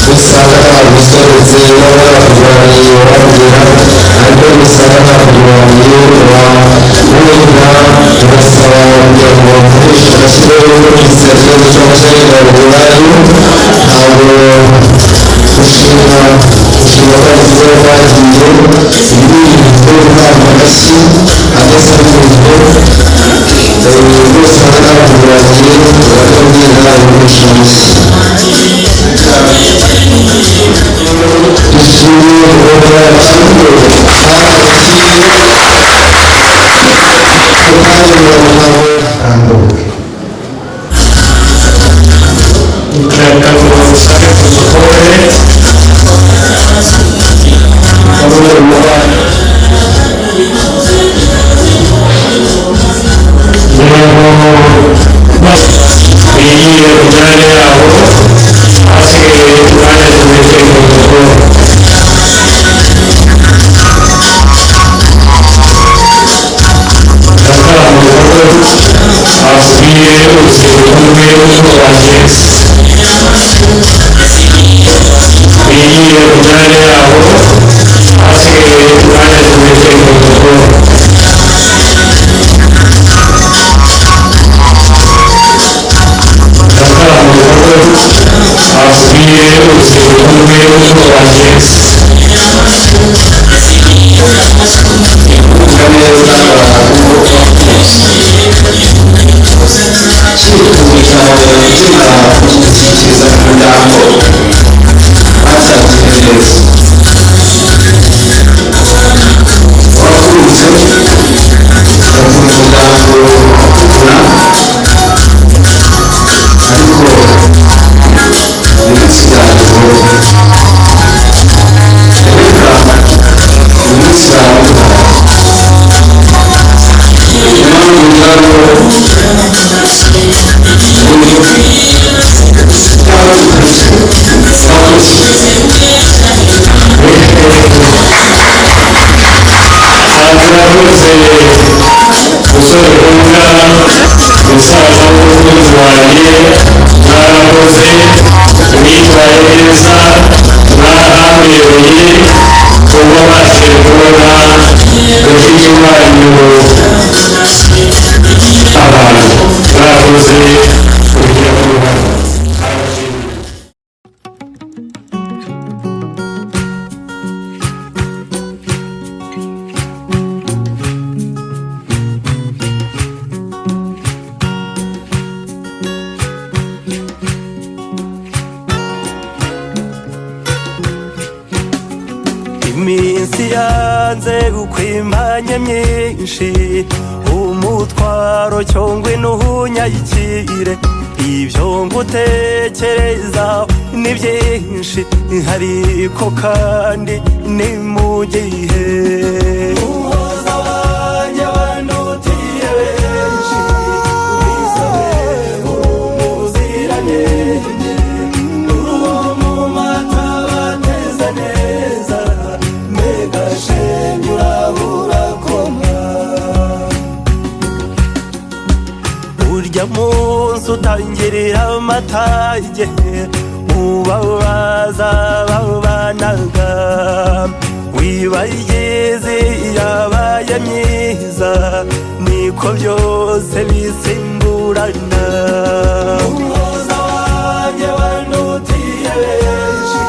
ntashobora kujyane yabo hasigaye umwanya tuwete protokolo abwiye urubyiruko rw'uko bagenzi bigiye kujyane yabo hasigaye umwanya tuwete protokolo abwiye urubyiruko rw'uko bagenzi umusore wumva umusaza w'umukunzi wanjye mwarakoze mwitwaye neza mwarahabereye kuba baje kubona mushiki wanyu abantu mwakoze kugira ngo iminsi yanze ukwimanya myinshi umutwaro cyongwe n'uhunyayikire ibyo ngutekereza ni byinshi ariko kandi ni mu gihe umuhoza wanjye wandutiye benshi wisabe umuziranenge uruwo mu mata bateza neza urya munsi utangirira amatage ubabaza babanaga wibayigize yabaye myiza niko byose bisimburana umuhoza wanjye wandutiye benshi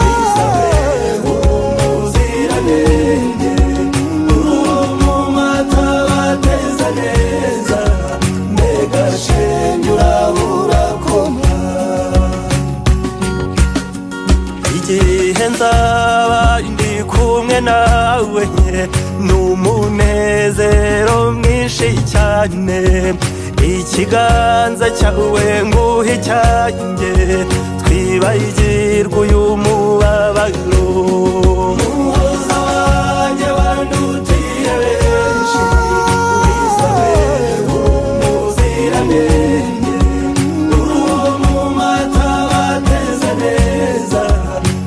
wisabe umuziranenge uruwo mu mata bateza neza mbega shenge urabura koma igihe nzaba ndi kumwe nawe n'umunezero mwinshi cyane ikiganza cyawe nguhe cyanjye twibagirwe uyu mubabaro umuhoza wanjye wandutiye benshi wisabe umuziranenge uruwo mu mata bateza neza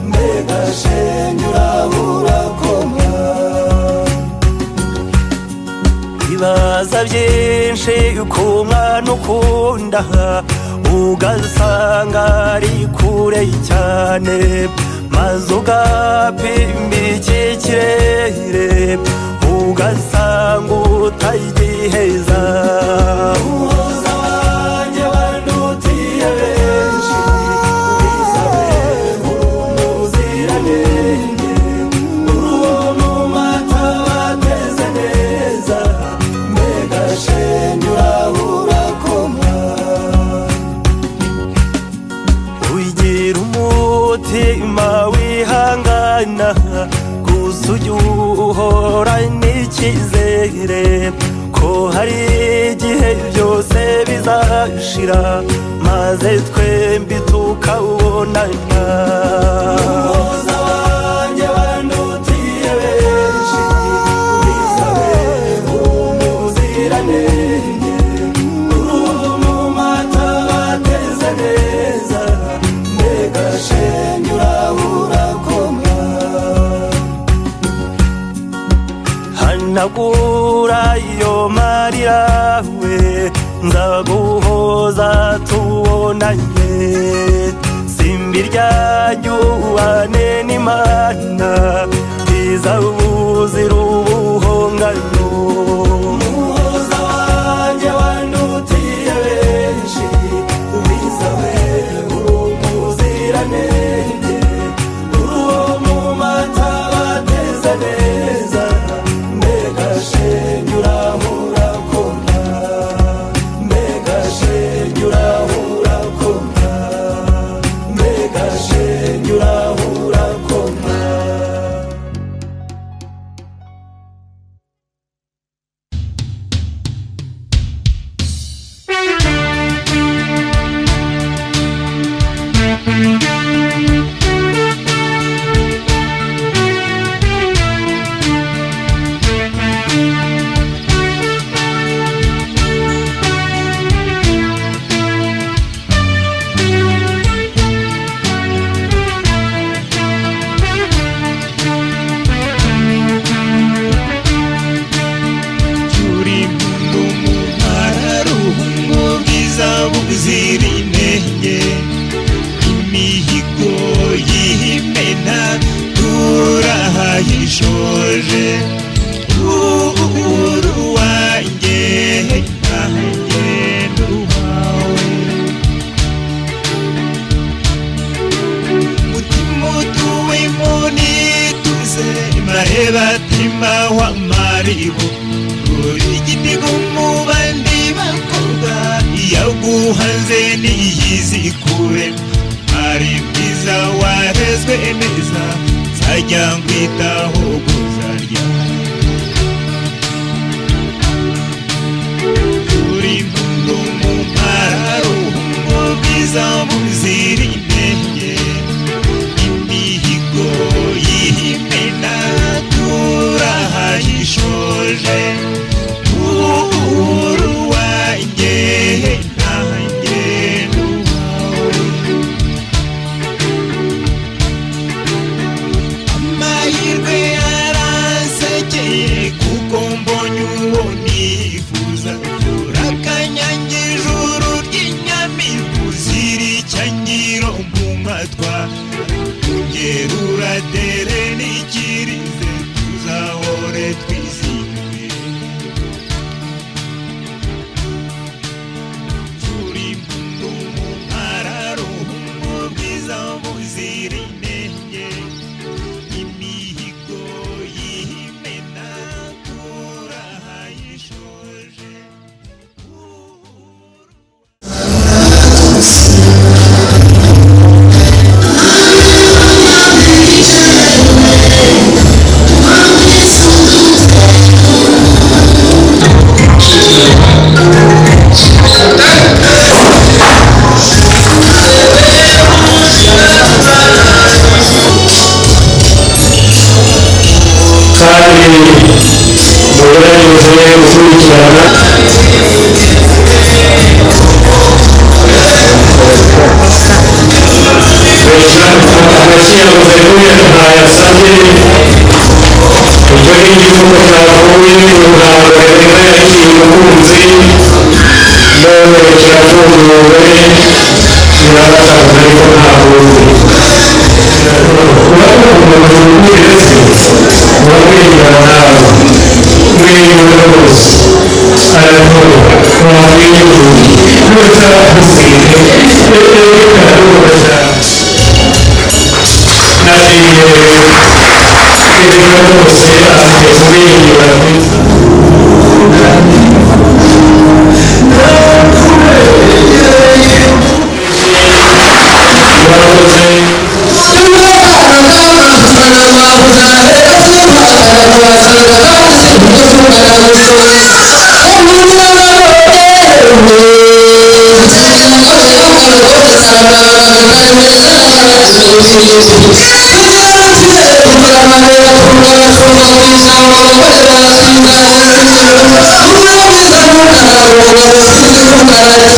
mbega shenge urabura koma ibaza byinshi ku mwana ukunda ugasanga ari kure cyane maze ugapima iki kirere ugasanga utagiheza umuhoza wanjye wandutiye benshi wisabe umuziranenge uruwo mu mata bateze neza mbega shenge urabura koma ugira umutima wihangana gusa ujya uhora n'icyizere ko hari igihe byose bizashira maze twembi tukabonana umuhoza wanjye wandutiye benshi wisabe umuziranenge uruwo mu mata bateze amarira we nzaguhoza tubonanye simbi ryaryubane n'Imana izabuzira ubuhongano umuhoza wanjye wandutiye benshi tubizawe urumuziranenge uruwo mu mata bateza neza mbega shenge urahurakona mbega shenge urahurakona mbega shenge urahurakona. Thank you.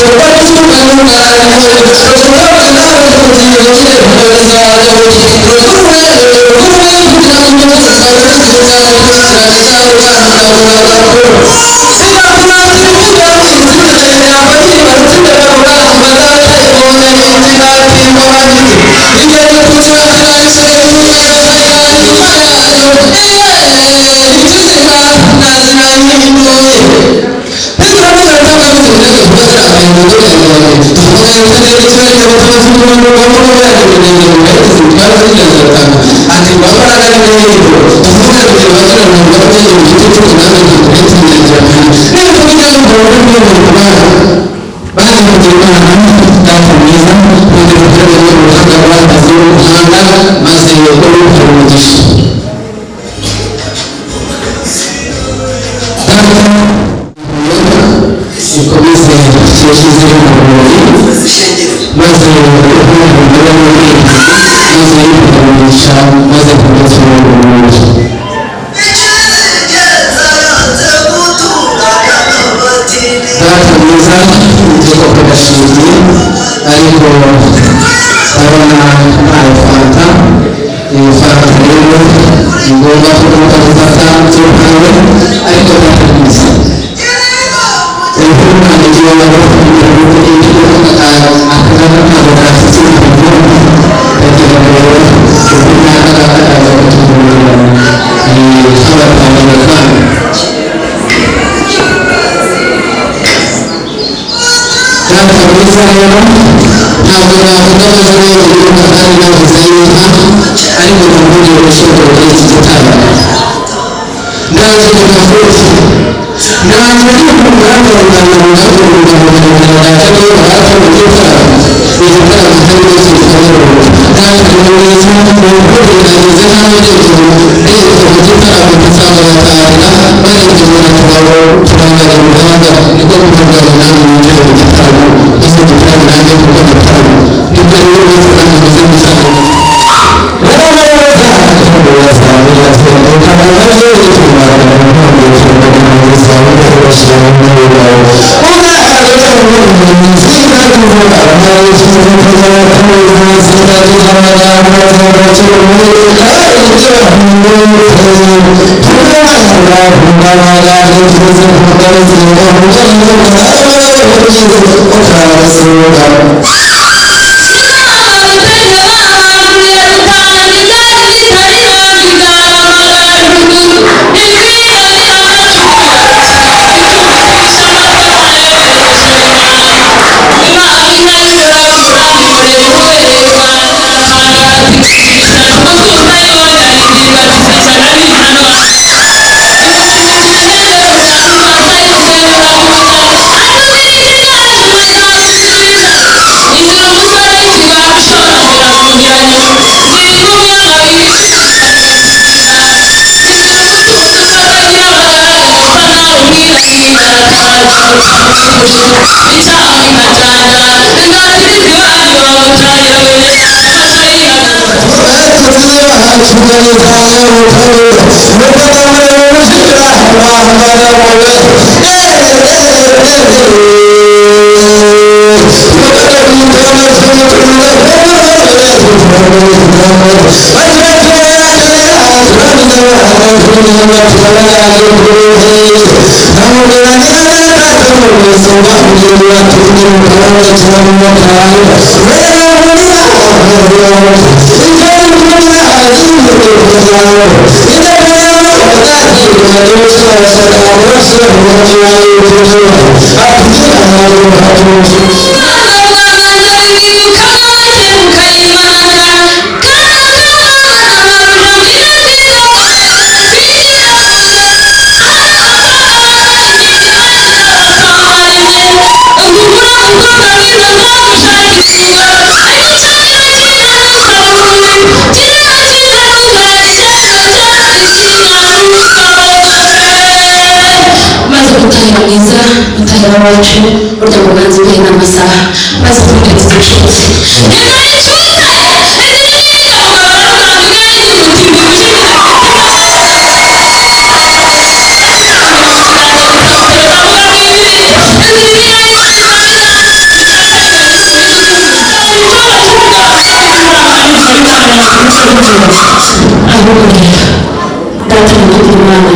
data mugira imana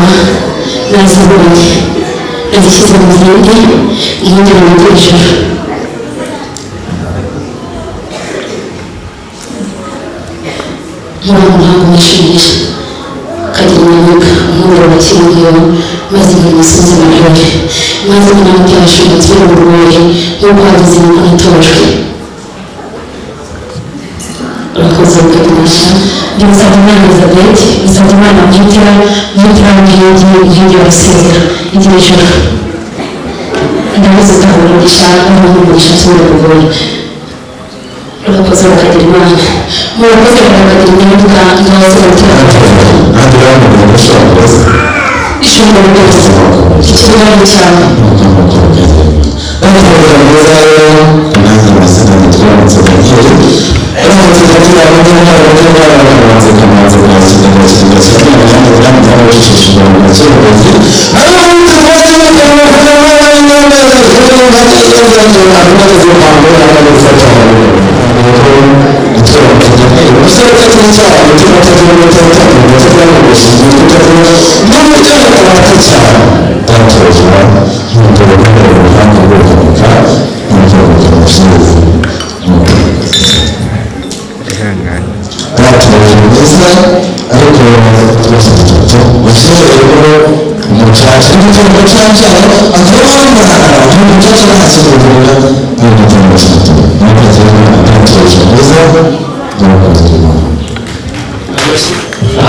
nazibonye nazishyize mu zindi iyindi mu ijoro muri uwo muhango wishimisha kagira inyamibwa umuburo wakiriyeho maze buri musozi baryohe maze nawe byashobotse ururwohe nk'uko wagize ngo natojwe urakoze ukagurisha ndibusabye imana elizabeth bisabye imana byitira byingi barasezera igira ijoro ndabizi ukagurisha n'umugurisha cy'urugoye urakoze bakagira imana murakoze bakagira inyamibwa ngaze gutera nanjye urabona ushobora kubaza ishobora kubaza ikibazo cyawe nanjye amazina nitwa Nzabakire aramutse agira abandi barabanze kamanze kwakira kwakira cyane abandi baramu bashishije abakirozi aramutse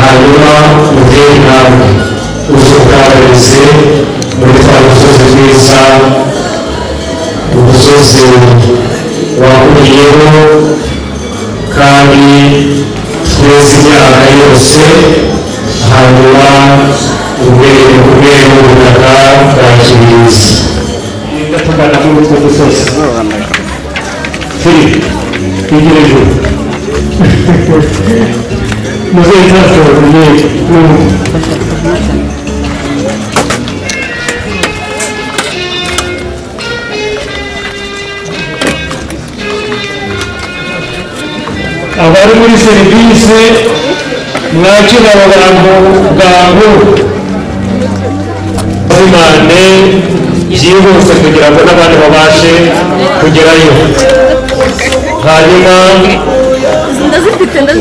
hanyuma mutere intambwe uzugaragaze muri twa musozi mwiza umusozi wakuriyeho kandi tweze imyaka yose hanyuma ubwenge ubutaka bwa kibirizi tugana muri utwo dusozi filipe igira ijuru muzehe ntasohoye abari muri serivisi mwakira abo bantu bwangu zimane byihuse kugira ngo n'abandi babashe kugerayo hanyuma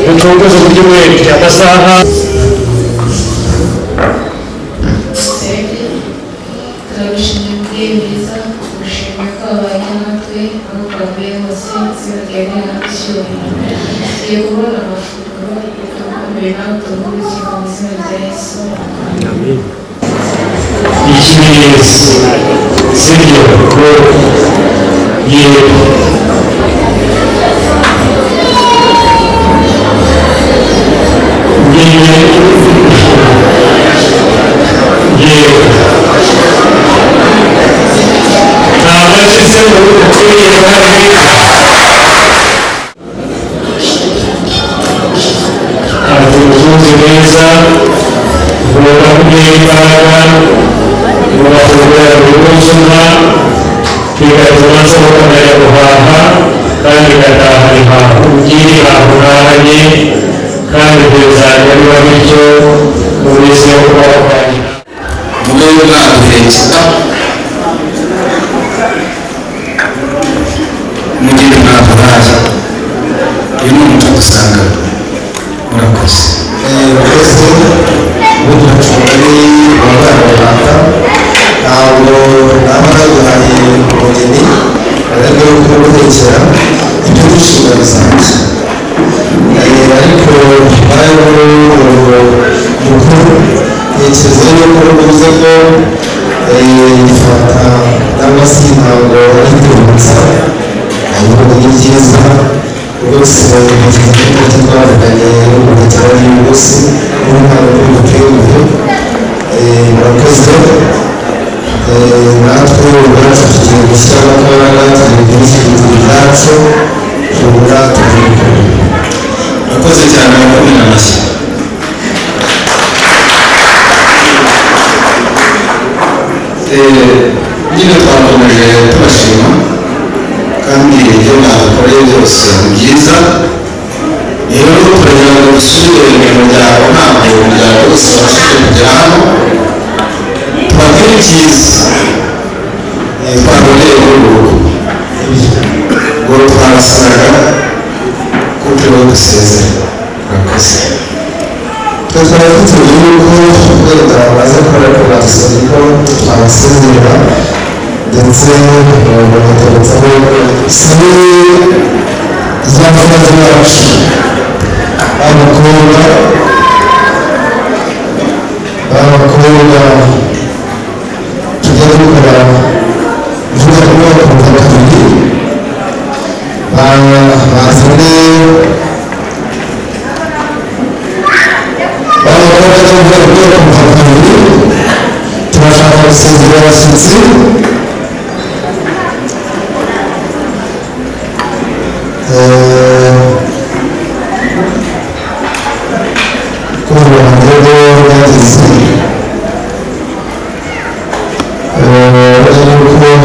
ducunguze uburyo bwinshi amasaha turabishimye muri mwiza gushimira ko abanye natwe aho twavuye hose izina ryawe n'icyubahiro tugiye kubona amafunguro tugukomere nawe tuguhe ubuzima mu izina rya yesu ikimenyetso sibyo ko yego ubutunzi bwiza ubona kugira imbaraga ubafungura ubuzima bigatuma nshobora kumenya guhaha kandi ngataha ihaha ubwire ihaha urahanye kandi bizajya biba bityo mu minsi yo kubaho kwanjye mube mwaduhekera mugire mwaduhaye uyu ni umuco dusanga murakoze murakoze ubundi hacumari abana ntabwo naba naguhaye umugeni ariko kumutekera ibyo gushingana zanjye ariko nawe mukuru ntekereza yuko uvuze ko ifata cyangwa se ntabwo ari kwibutsa ahubwo ni byiza rwose ntekereza ko twavuganye n'umurikira y'uyu munsi n'umwana w'umutuye murakoze natwe ubwacu tugiye gushyiraho akabara tugiye gushyira ibyacu tubura tubikora murakoze cyane abakomeye amashyi nyine twakomeje tubashima kandi ibyo mwadukoreye byose ni byiza rero turagira ngo basubire mu muryango ntabwo umuryango wose wabashije kugera hano tubabwire icyiza twaboneye muri ubu rugo ngo twabasaga kuko rero dusezere murakoze twe twari dutuye yuko wenda baza gukora ariko badusabye ko twabasezerera ndetse bagateretsaho sabe z'amazina yacu abakobwa tujya dukora vuga ko bakumva kabiri bazane abakobwa bavuga ko bakumva kabiri turashaka gusezerera abashyitsi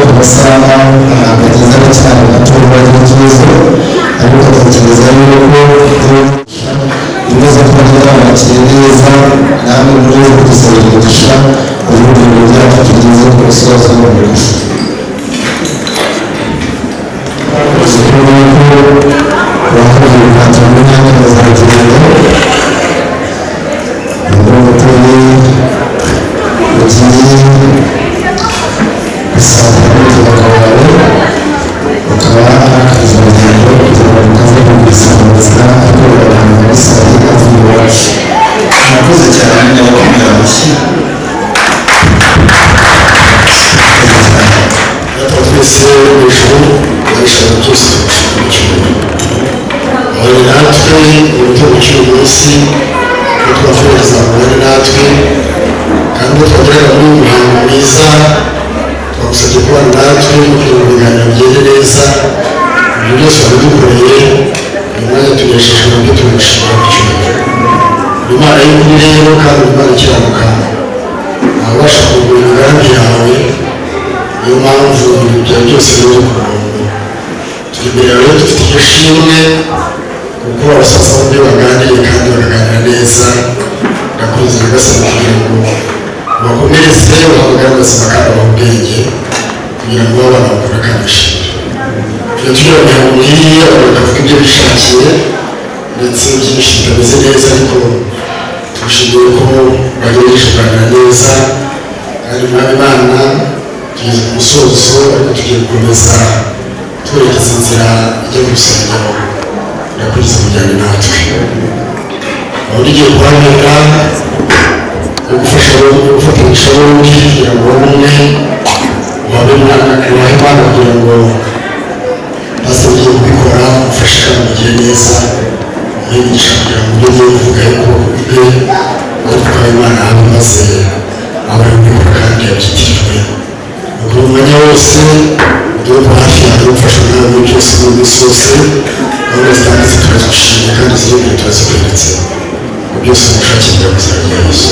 amasaha ageza cyane abaturage bagira ikibazo ariko tekereza yuko ibibazo twagira bakiri neza namwe muri bo kudusaba umugisha ubundi ibintu byacu tugeze ku musozo w'umurimo uzikuru yuko abakozi bivanze mu myanya bazagenda ngo umutobe ugiye gusanga n'umuryango wawe ukaba ari akazi urugendo kugira ngo ukaze kubisangiza akorera abantu basabe avuye iwacu murakoze cyane n'abakomera amashyi natwe twese hejuru abishaka byose gushaka icyubahiro abari natwe ibitego cy'uyu munsi ko twafohereza abari natwe kandi twagerera muri uyu muhango mwiza twagusabye kubana natwe no kugira ngo ibiganiro bigende neza ibyo byose wabidukoreye uyu mwanya tunesheje nabyo tubigushimira ku cyubahiro imana y'ukuri rero kandi imana ikiranuka abasha kugura imigambi yawe niyo mpamvu ibyo byose biri ku murongo turi imbere yawe dufite iryo shimwe kuko abasaza bombi baganiriye kandi bakaganira neza ndakunze bigasaba kugira ngo bakomereze bahamagare ubuzima kandi baha ubwenge kugira ngo abana bakora kandi bishimire iyo tugira ngo nk'iyi abantu bakavuga ibyo bishakiye ndetse byinshi bitameze neza ariko tugushimiye ko bagerageje kuganira neza kandi mwami Imana tugeze ku musozo ariko tugiye gukomeza twerekeza inzira ijya ku rusengero irakomeza kujyana natwe aho tugiye guharanira gufatanyisha bombi kugira ngo umwe uhabe Imana kugira ngo basabye kubikora ufashe kandi mugire neza umwigisha kugira ngo ujye uvuga ukuboko kwe ariko Imana abe maze abe kubikora kandi yabyitirijwe ubwo umwanya wose uduhe hafi yawe ufasha nawe muri byose muri minsi yose gahunda zitanditse turazishimye kandi ziri imbere turazikweretse byose mushakira kuzagira Yesu